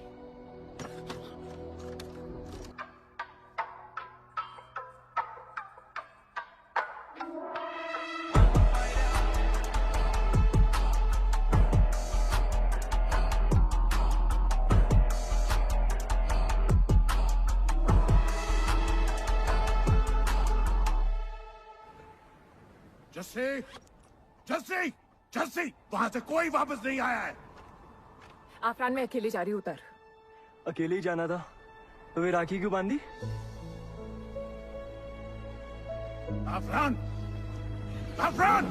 जस्सी, जस्सी, जस्सी, वहां से कोई वापस नहीं आया है। आफरान, मैं अकेले जा रही हूँ। उतर। अकेले ही जाना था तो वे राखी क्यों बांधी? आफरान, आफरान,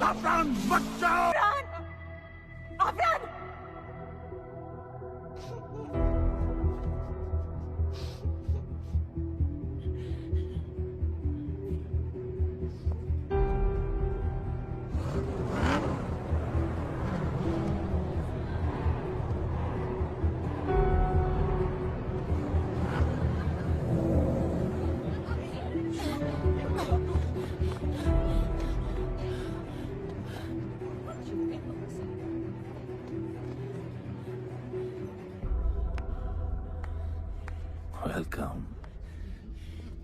आफरान, मत जाओ। आफरान! वेलकम।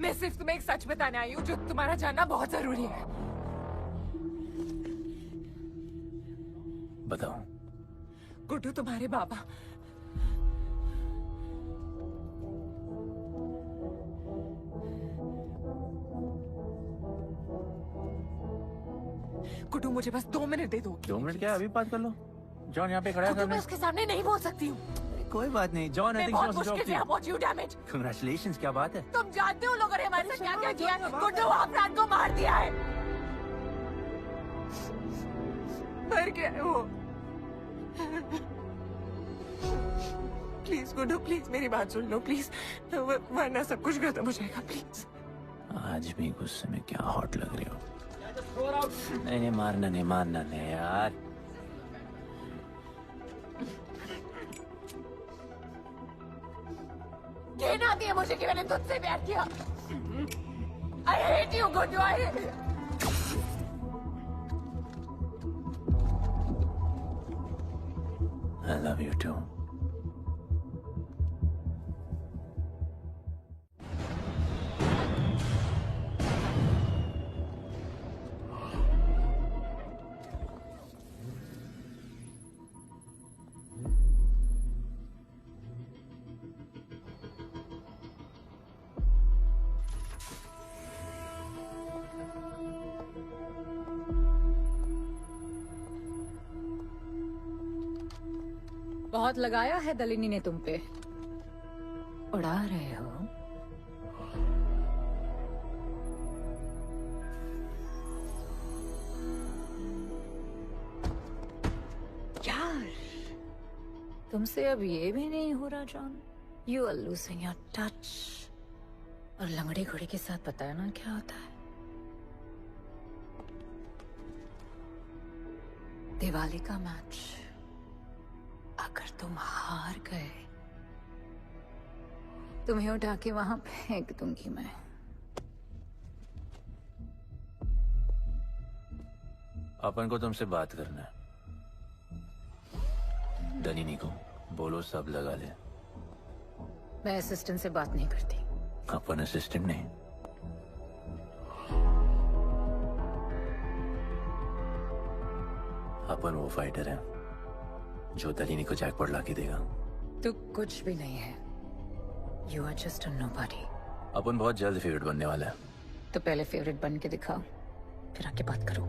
मैं सिर्फ तुम्हें एक सच बताने आई हूँ जो तुम्हारा जानना बहुत जरूरी है। बताओ। गुड्डू तुम्हारे बाबा गुड्डू, मुझे बस 2 मिनट दे दो। 2 मिनट क्या, अभी बात कर लो। जॉन यहाँ पे खड़ा है। मैं उसके सामने नहीं बोल सकती हूँ। कोई बात नहीं जॉन, मैं बहुत मुश्किल से पहुंची हूँ। डैमेज। कांग्रेचुलेशंस, क्या बात है? तुम जानते हो लोगों ने हमारे साथ क्या क्या किया है? गुड्डू आफरान को मार दिया है। मर गया है वो। प्लीज गुड्डू प्लीज मेरी बात सुन लो प्लीज, वरना सब कुछ खत्म हो जाएगा प्लीज। आज भी गुस्से में क्या हॉट लग रही हो। नहीं मारना नहीं यार। कहना आती है मुझे कि मैंने तुझसे प्यार किया। I hate you Guddu, I hate you. I love you too. बहुत लगाया है दलिनी ने तुम पे, उड़ा रहे हो। यार तुमसे अब ये भी नहीं हो रहा John. You are losing your touch. और लंगड़ी घोड़ी के साथ पता है ना क्या होता है। दिवाली का मैच अगर तुम हार गए, तुम्हें उठा के वहां फेंक दूंगी मैं। अपन को तुमसे बात करना है। दलिनी को बोलो सब लगा ले। मैं असिस्टेंट से बात नहीं करती। अपन असिस्टेंट नहीं, अपन वो फाइटर है जो दलिनी को जैकपॉट लाके देगा। तू कुछ भी नहीं है। You are just a nobody. अपन बहुत जल्द फेवरेट बनने वाला है। तो पहले फेवरेट बन के दिखाओ, फिर आके बात करो।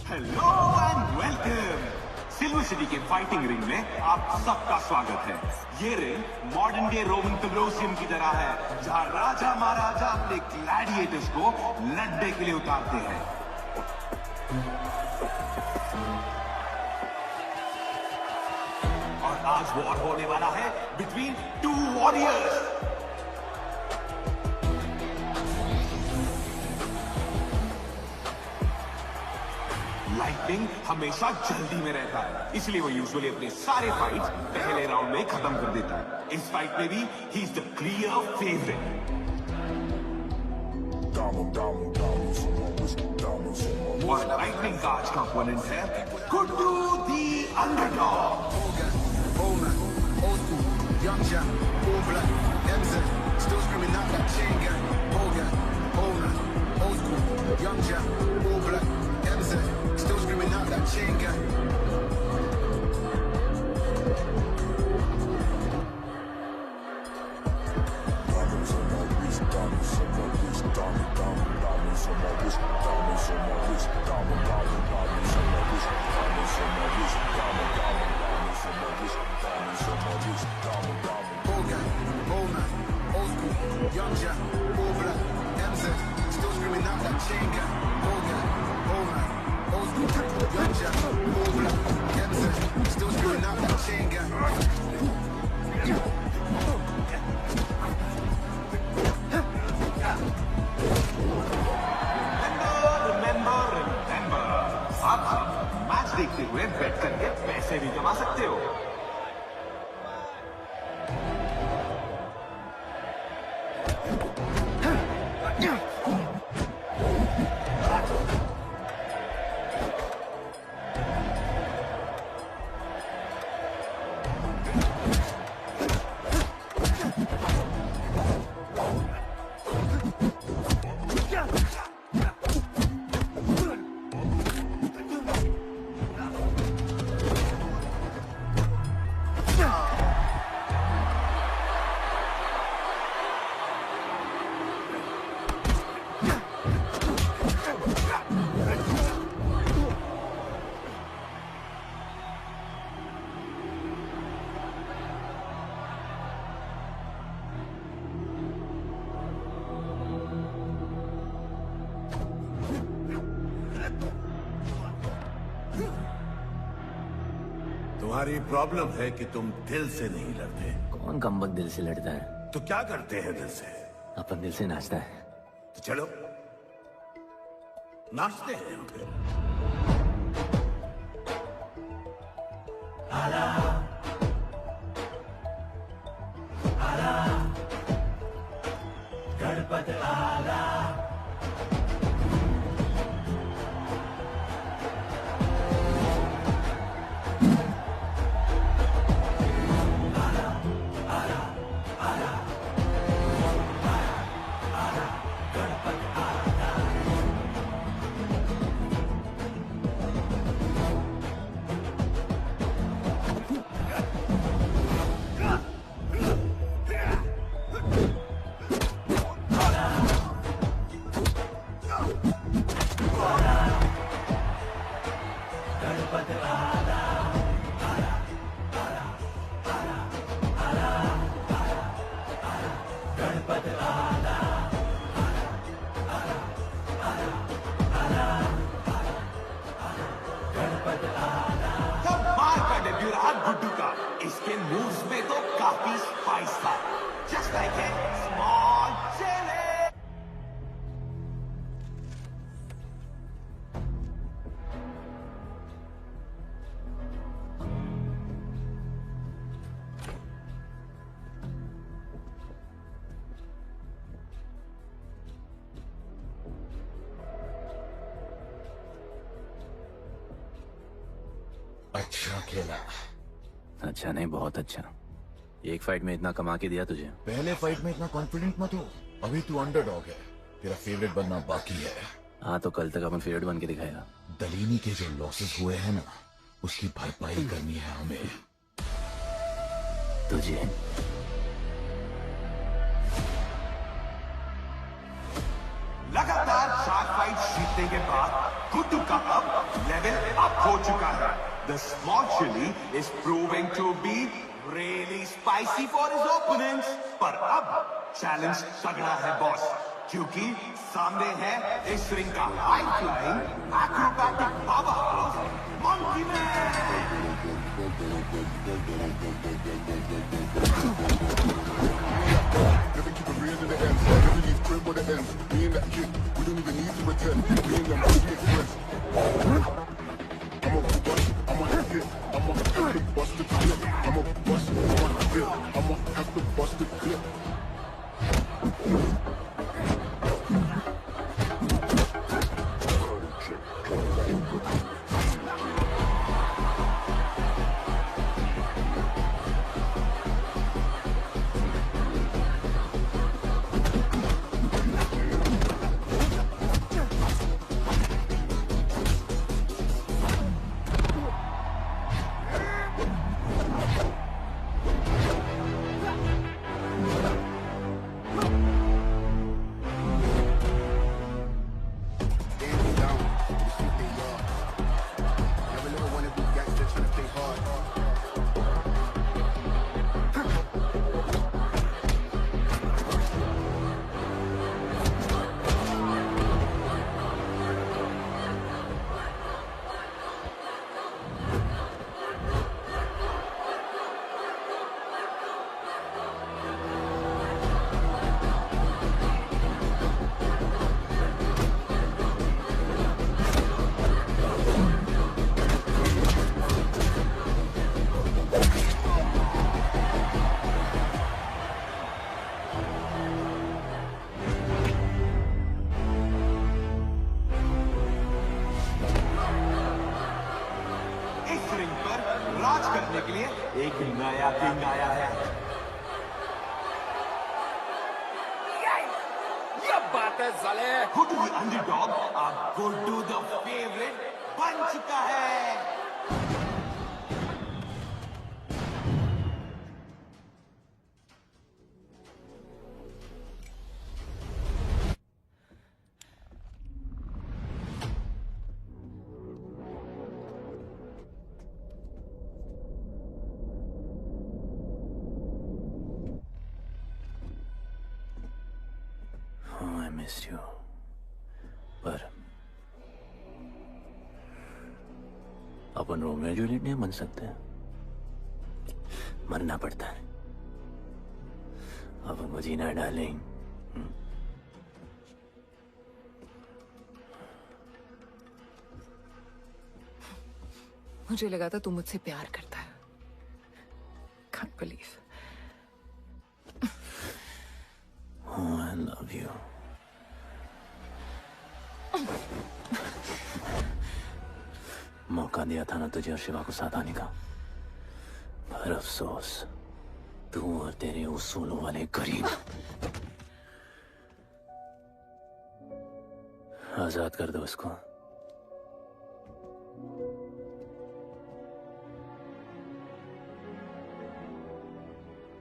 Hello and welcome. Silver city के फाइटिंग रिंग में आप सबका स्वागत है। ये ring modern day Roman Colosseum की तरह है, जहां राजा महाराजा अपने ग्लैडिएटर्स को लड़ने के लिए उतारते हैं। और आज वॉर होने वाला है बिटवीन टू वॉरियर्स। लाइटनिंग हमेशा जल्दी में रहता है, इसलिए वो यूजुअली अपने सारे फाइट्स पहले राउंड में खत्म कर देता है। इस फाइट में भी he is the clear favourite. और लाइटनिंग का आज का ओपोनेंट है गुड्डू दी underdog. Still screaming out that chain gang. Diamonds on my wrist, diamonds on my wrist, diamonds on my wrist, diamonds on my wrist, diamonds on my wrist, diamonds on my wrist, diamonds on my wrist, old gang, old man, old school, young jack, all black, MZ, still screaming out that chain gang, old gang, old man. Young Jack, all black, MZ, still screwing out that chain gang. Remember, आप match देखते हुए बेट करके पैसे भी कमा सकते हो। तुम्हारी प्रॉब्लम है कि तुम दिल से नहीं लड़ते। कौन कमबख्त दिल से लड़ता है? तो क्या करते हैं दिल से? अपन दिल से नाचता है। तो चलो नाचते हैं हम फिर। गणपत आला गुड्डू का इसके मूव्स में तो काफी स्पाइस था। Just like a small chilli. अच्छा खेला। अच्छा नहीं, बहुत अच्छा। एक फाइट में इतना कमा के दिया तुझे। पहले फाइट में इतना कॉन्फिडेंट मत हो, अभी तू अंडरडॉग है, तेरा फेवरेट बनना बाकी है। हाँ तो कल तक अपन फेवरेट बन के दिखाएगा। दलीनी के जो लॉसेस हुए हैं ना, उसकी भरपाई करनी है हमें। तुझे लगातार 4 फाइट जीतने के बाद गुड्डू का अब लेवल अप हो चुका है। The small chili is proving to be really spicy for his opponents. पर अब चैलेंज तगड़ा है बॉस, क्योंकि सामने है इस रिंग का high flying acrobatic powerhouse monkey man. Living to the rear to the end, never leave crib with the ends. Me and that kid, we don't even need to pretend. Me and them big friends. I'm a bust, I'm a hit, I'm a have to bust the clip. I'm a bust, I'm a hit, I'm a have to bust the clip. एक नया king आया है। ये बात है साले। Guddu the underdog अब Guddu the favourite बन चुका है। मिस्ड यू, पर अपन रोमियो जूलियट नहीं बन सकते। मरना पड़ता है। अब उनको जीना है डार्लिंग। मुझे लगा था तू मुझसे प्यार करता है। Can't believe. Oh, I love you. मौका दिया था ना तुझे और शिवा को साथ आने का, पर अफसोस तू और तेरे उसूलों वाले गरीब। आजाद कर दो इसको।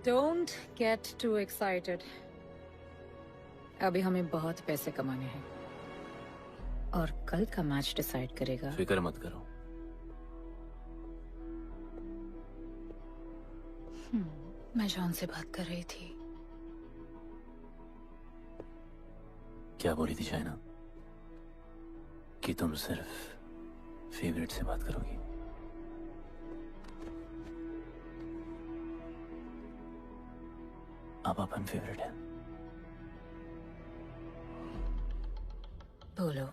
Don't get too excited. अभी हमें बहुत पैसे कमाने हैं और कल का मैच डिसाइड करेगा। फिक्र मत करो। मैं जॉन से बात कर रही थी। क्या बोली थी शाइना? कि तुम सिर्फ फेवरेट से बात करोगी। आप अपन फेवरेट है। बोलो।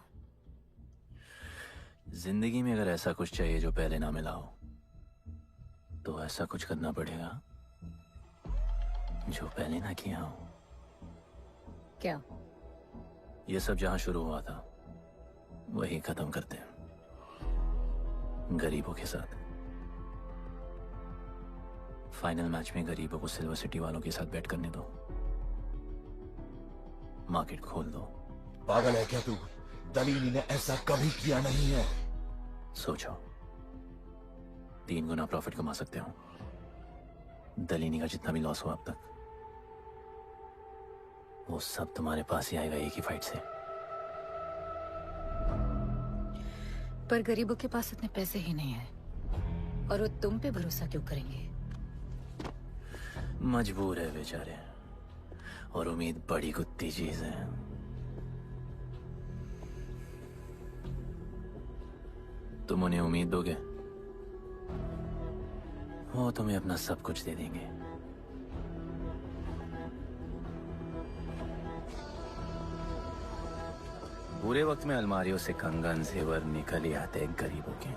जिंदगी में अगर ऐसा कुछ चाहिए जो पहले ना मिला हो, तो ऐसा कुछ करना पड़ेगा जो पहले ना किया हो। क्या? ये सब जहां शुरू हुआ था वही खत्म करते हैं, गरीबों के साथ। फाइनल मैच में गरीबों को सिल्वर सिटी वालों के साथ बैट करने दो, मार्केट खोल दो। पागल है क्या तू? दलीनी ने ऐसा कभी किया नहीं है। सोचो, 3 गुना प्रॉफिट कमा सकते हो। दलीनी का जितना भी लॉस हुआ अब तक, वो सब तुम्हारे पास ही आएगा एक ही फाइट से। पर गरीबों के पास इतने पैसे ही नहीं है, और वो तुम पे भरोसा क्यों करेंगे? मजबूर है बेचारे, और उम्मीद बड़ी कुत्ती चीज है। तुम उन्हें उम्मीद दोगे, वो तुम्हें अपना सब कुछ दे देंगे। बुरे वक्त में अलमारियों से कंगन जेवर निकल ही आते हैं गरीबों के।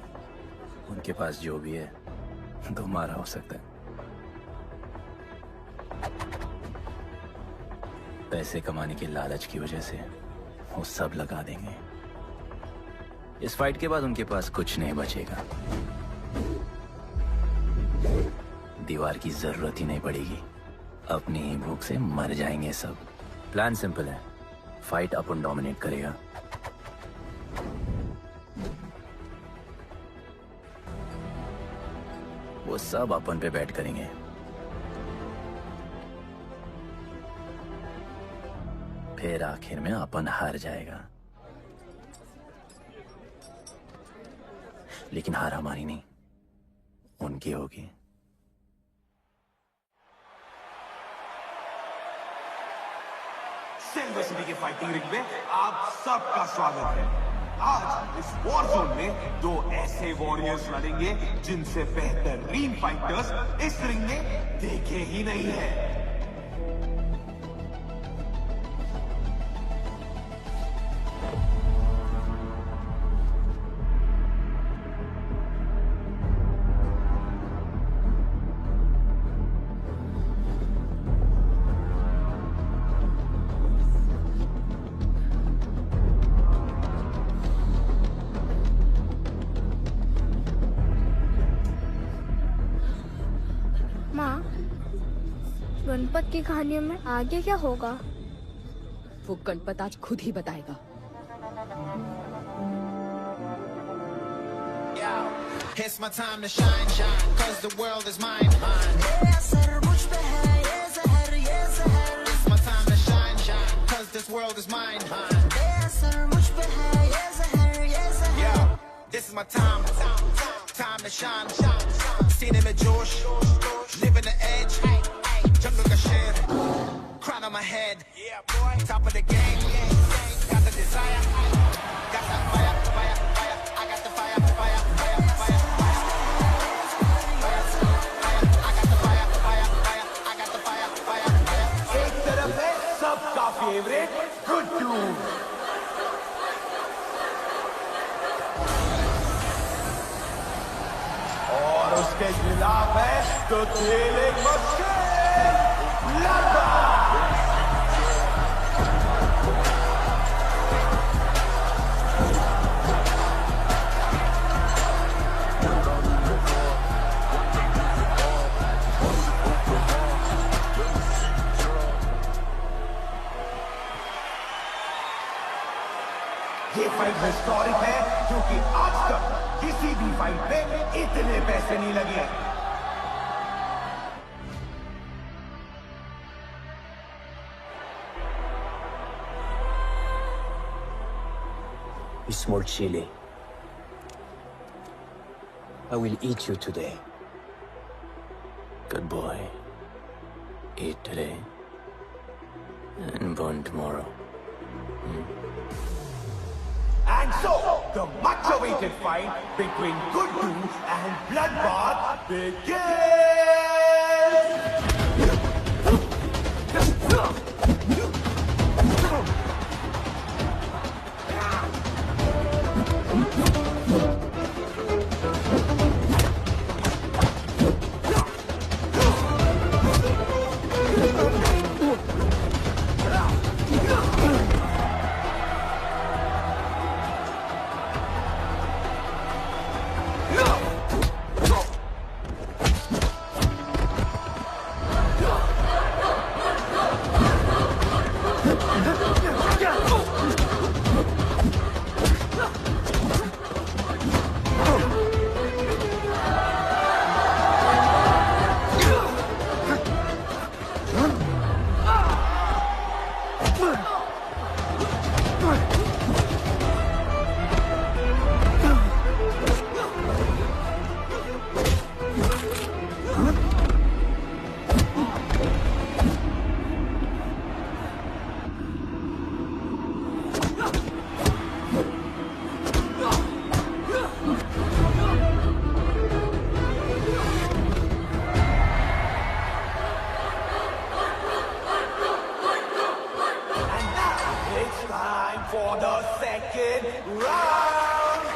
उनके पास जो भी है तुम्हारा हो सकता है। पैसे कमाने की लालच की वजह से वो सब लगा देंगे। इस फाइट के बाद उनके पास कुछ नहीं बचेगा। दीवार की जरूरत ही नहीं पड़ेगी, अपनी ही भूख से मर जाएंगे सब। प्लान सिंपल है, फाइट अपन डोमिनेट करेगा। वो सब अपन पे बैट करेंगे। फिर आखिर में अपन हार जाएगा, लेकिन हार हमारी नहीं, उनकी होगी। सिल्वर सिटी के फाइटिंग रिंग में आप सबका स्वागत है। आज इस वॉर जोन में 2 ऐसे वॉरियर्स लड़ेंगे जिनसे बेहतरीन फाइटर्स इस रिंग में देखे ही नहीं है। गणपत की कहानियों में आगे क्या होगा? वो गणपत आज खुद ही बताएगा। It's my time to shine, shine, cause the world is mine, mine. It's my time to shine, shine, cause this world is mine, mine. Yeah, this is my time, time to shine, seen him at Josh, living the edge, jungle ka sher, crown on my head, top of the game, got the desire, got that fire, fire, fire, I got the fire, fire, fire, fire, fire, fire, I got the fire. तो खेले मुश्किल लगा। ये fight historic है क्योंकि आज तक किसी भी फाइट पे इतने पैसे नहीं लगे। You small chili. I will eat you today. Good boy. Eat today and burn tomorrow. And so, the much-awaited fight between Guddu and Bloodbath begins! For the second round.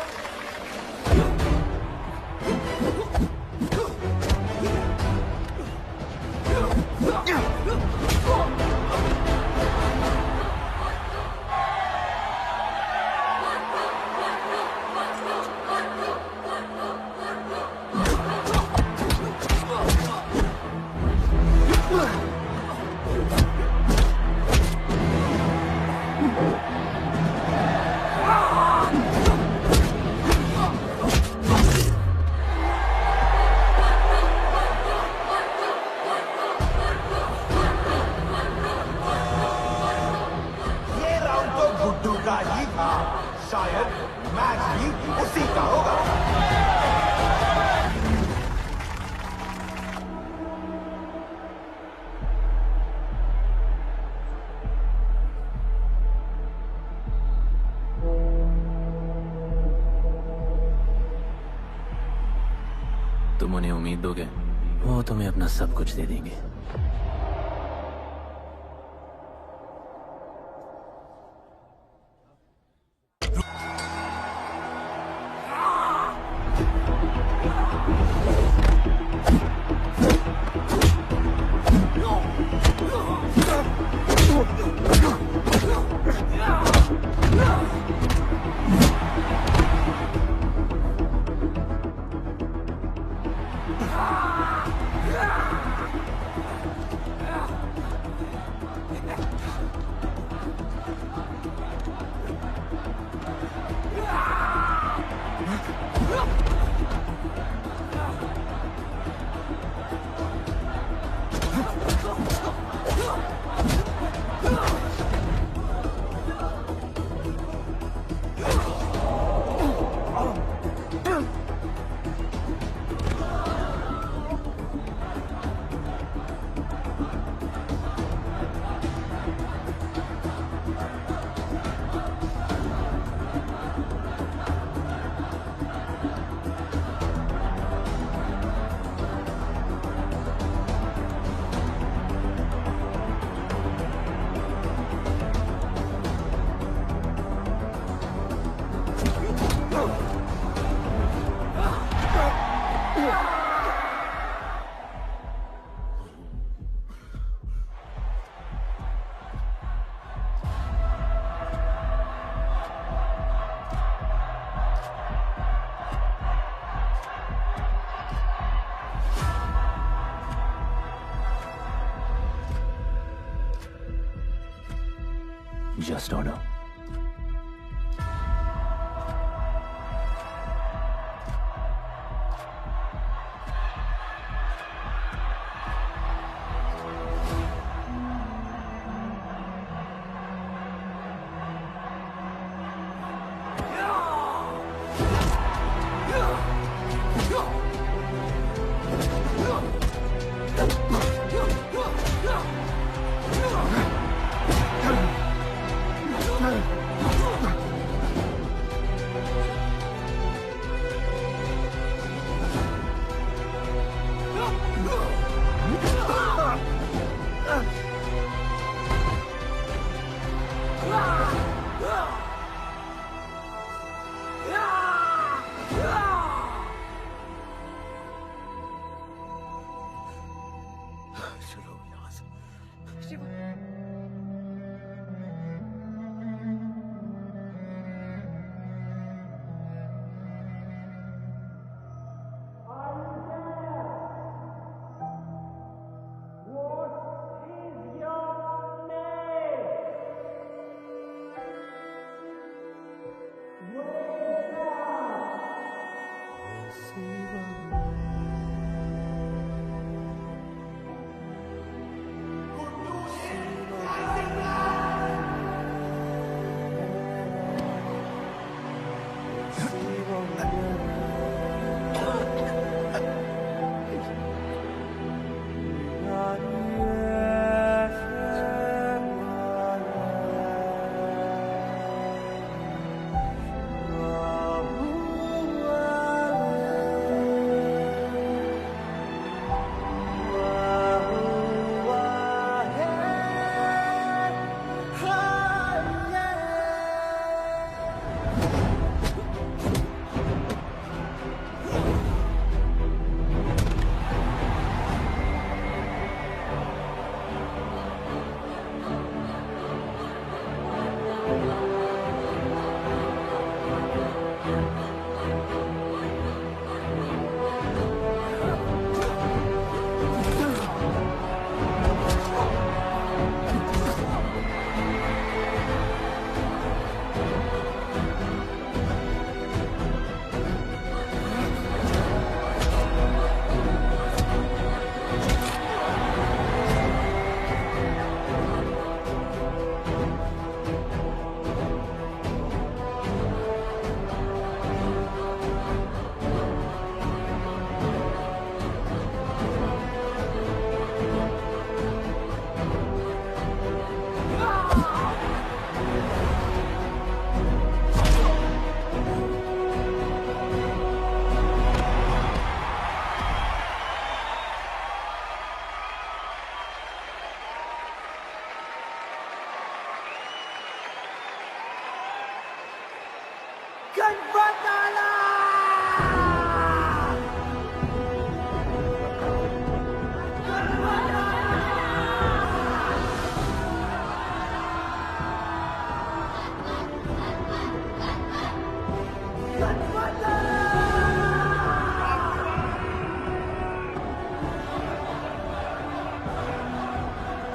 का ही था, शायद मैच भी उसी का होगा। तुम उन्हें उम्मीद दोगे, वो तुम्हें अपना सब कुछ दे देंगे। Just order.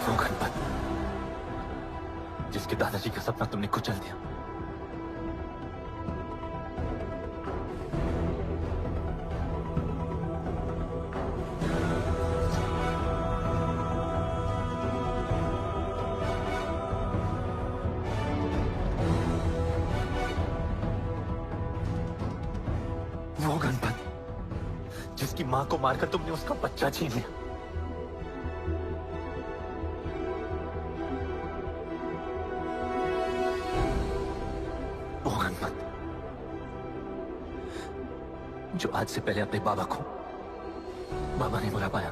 वो गणपत जिसके दादाजी का सपना तुमने कुचल दिया। वो गणपत जिसकी मां को मारकर तुमने उसका बच्चा छीन लिया। वो गणपत जो आज से पहले अपने बाबा को बाबा नहीं बुला पाया।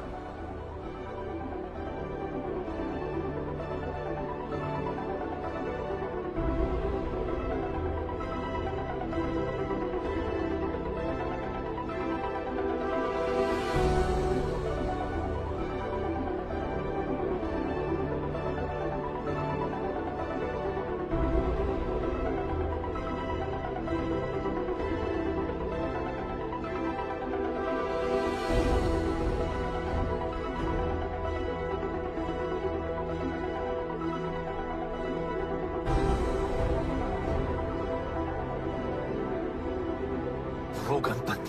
वो गणपत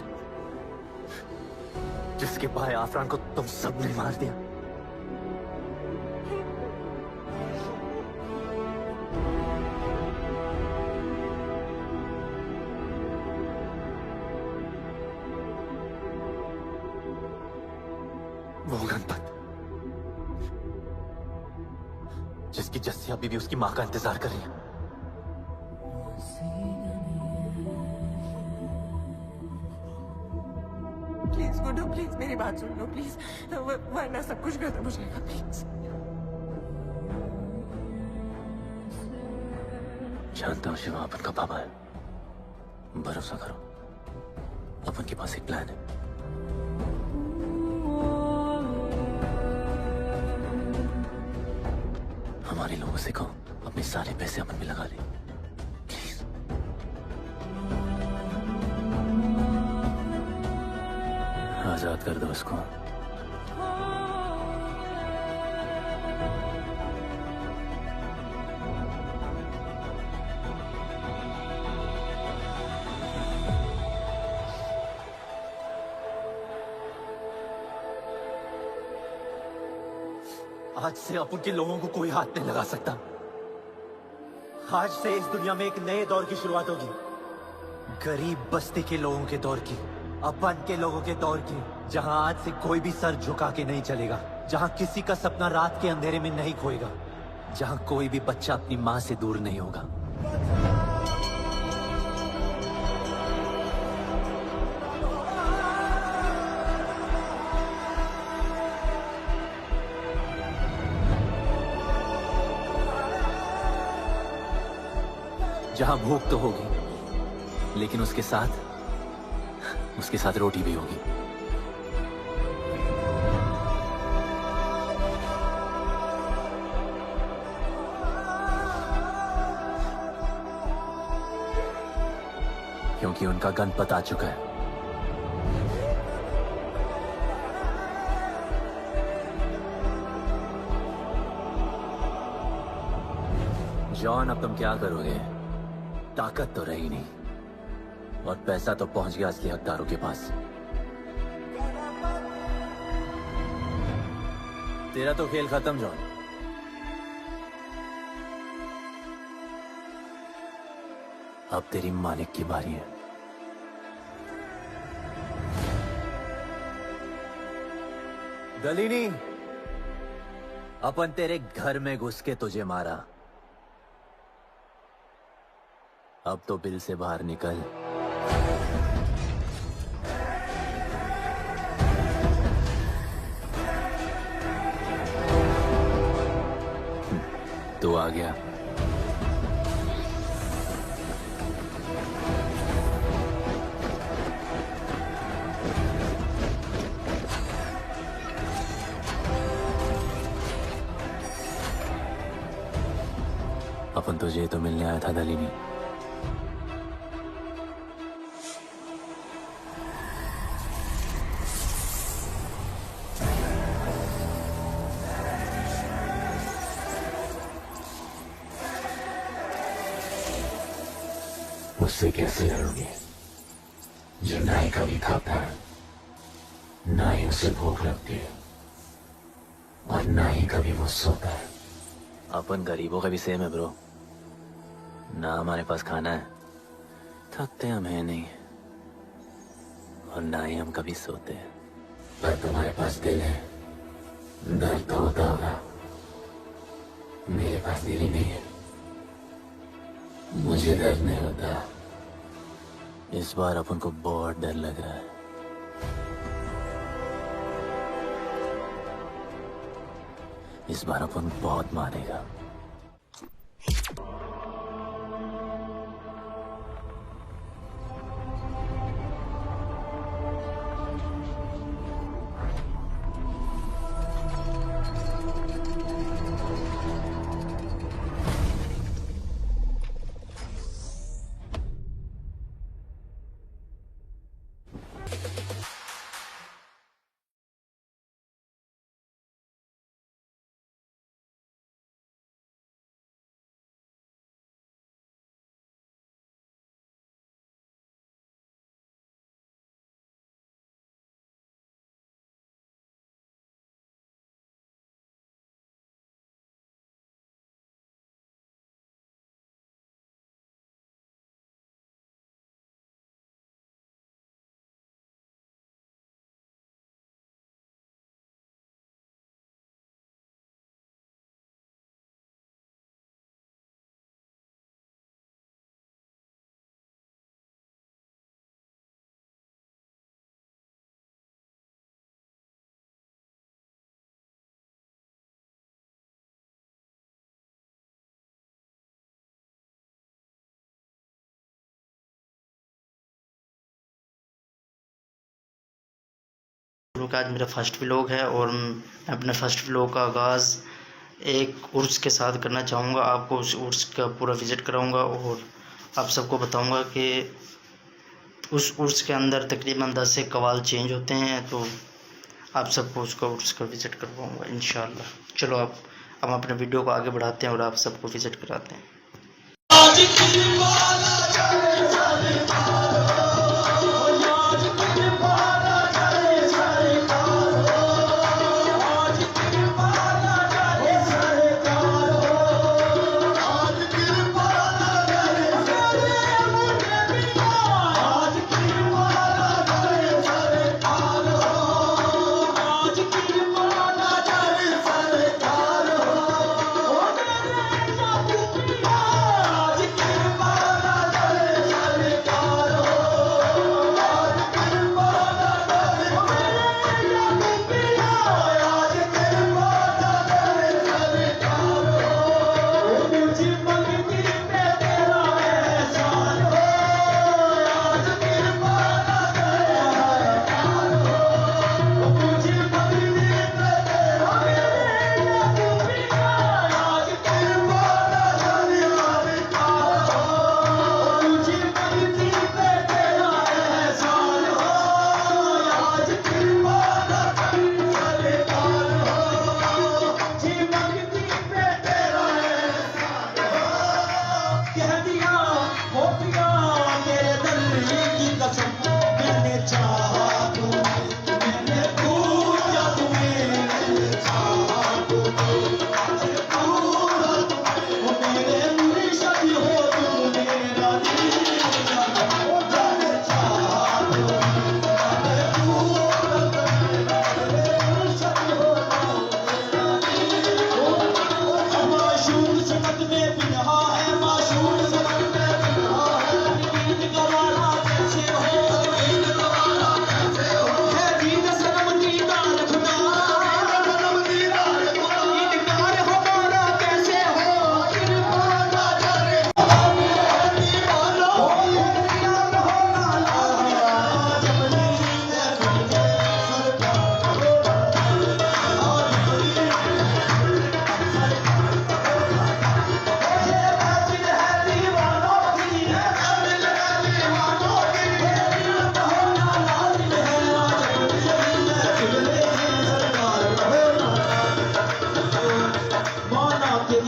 जिसके भाई आफरान को तुम सबने मार दिया। वो गणपत जिसकी जस्सिया बीबी उसकी मां का इंतजार कर रही है। प्लीज गुड्डू, प्लीज मेरी बात सुन लो प्लीज, वरना सब कुछ खत्म हो जाएगा प्लीज। जानता हूँ शिवा अपन का पापा है, भरोसा करो, अपन के पास एक प्लान है। हमारे लोगों से कहो अपने सारे पैसे अपन में लगा ले, प्लीज। आजाद कर दो उसको। आज से अपन के लोगों को कोई हाथ नहीं लगा सकता। आज से इस दुनिया में एक नए दौर की शुरुआत होगी, गरीब बस्ती के लोगों के दौर की, अपन के लोगों के दौर की, जहां आज से कोई भी सर झुका के नहीं चलेगा, जहां किसी का सपना रात के अंधेरे में नहीं खोएगा, जहां कोई भी बच्चा अपनी मां से दूर नहीं होगा। जहां भूख तो होगी, लेकिन उसके साथ रोटी भी होगी। क्योंकि उनका गणपत आ चुका है। जॉन, अब तुम क्या करोगे? ताकत तो रही नहीं और पैसा तो पहुंच गया असली हकदारों के पास। तेरा तो खेल खत्म जॉन। अब तेरी मालिक की बारी है। गलीनी, अपन तेरे घर में घुस के तुझे मारा, अब तो बिल से बाहर निकल। तू आ गया। अपन तुझे तो मिलने आया था दलीनी। उससे कैसे लड़ोगे जो ना ही कभी खाता है, ना ही उसे भूख लगती है और ना ही कभी वो सोता है। अपन गरीबों का भी सेम है ब्रो, ना हमारे पास खाना है, थकते हम है नहीं, और ना ही हम कभी सोते हैं। पर तुम्हारे पास दिल है, दर्द तो होता होगा। मेरे पास दिल ही नहीं है, मुझे दर्द नहीं होता। इस बार अपन को बहुत डर लग रहा है। इस बार अपन बहुत मारेगा। क्योंकि आज मेरा फर्स्ट व्लॉग है और मैं अपने फर्स्ट व्लॉग का आगाज़ एक उर्स के साथ करना चाहूँगा। आपको उस उर्स का पूरा विज़िट कराऊँगा और आप सबको बताऊँगा कि उस उर्स के अंदर तकरीबन 10 से कवाल चेंज होते हैं, तो आप सबको उसका उर्स का विज़िट करवाऊँगा इंशाल्लाह। चलो अब हम अपने वीडियो को आगे बढ़ाते हैं और आप सबको विज़िट कराते हैं।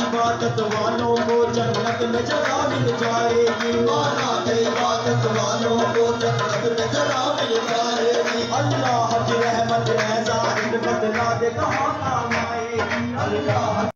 इबादत वालों को जन्नत में जगह मिल जाएगी। माना के इबादत वालों को जन्नत में जगह मिल जाएगी। अल्लाह की रहमत है ज़ाहिर बदला दे कहाँ काम आएगी। अल्लाह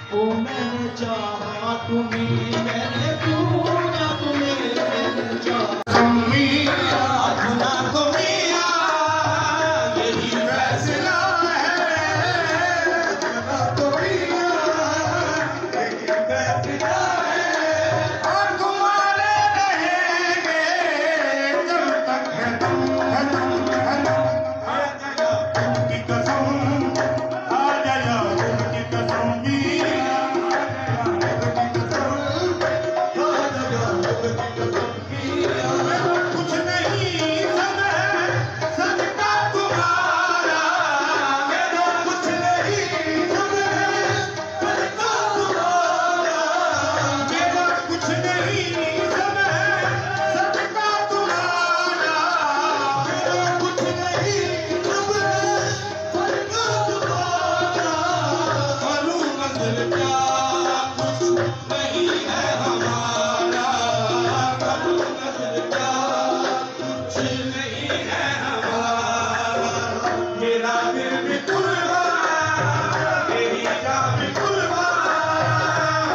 ओ मैंने चाहा तुम्हें, मैंने पूजा तुम्हें, मैंने चाहा मिया अपना को मिया, यही फैसला है अपना को मिया, यही फैसला है। और तुम्हारे रहेंगे जब तक है तुम, है तुम, है तुम। आ जाया उनकी कसम, आ जाया उनकी कसम मिया, कुछ नहीं सब है सदका तुम्हारा, मेरा कुछ नहीं सब है सदका तुम्हारा, मेरा कुछ नहीं सब है सदका तुम्हारा, मेरा कुछ नहीं सब है सदका तुम्हारा। मालूम नजर क्या कुछ नहीं है हमारा, मालूम नजर क्या कुछ नहीं है हमारा। मेरा दिल भी कुर्बान, मेरी जान भी कुर्बान,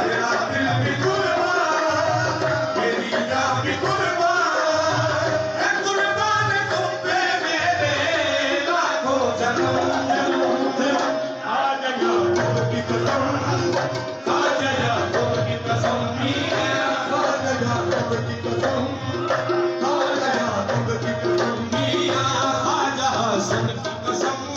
मेरा दिल भी कुर्बान, मेरी जान भी कुर्बान, है कुर्बान तुम पे मेरे लाखों जन्म। आ जाया उनकी कसम, आ जाया उनकी कसम मिया, आ जाया उनकी कसम, आ जाया उनकी कसम मिया, आ जा हसन की कसम।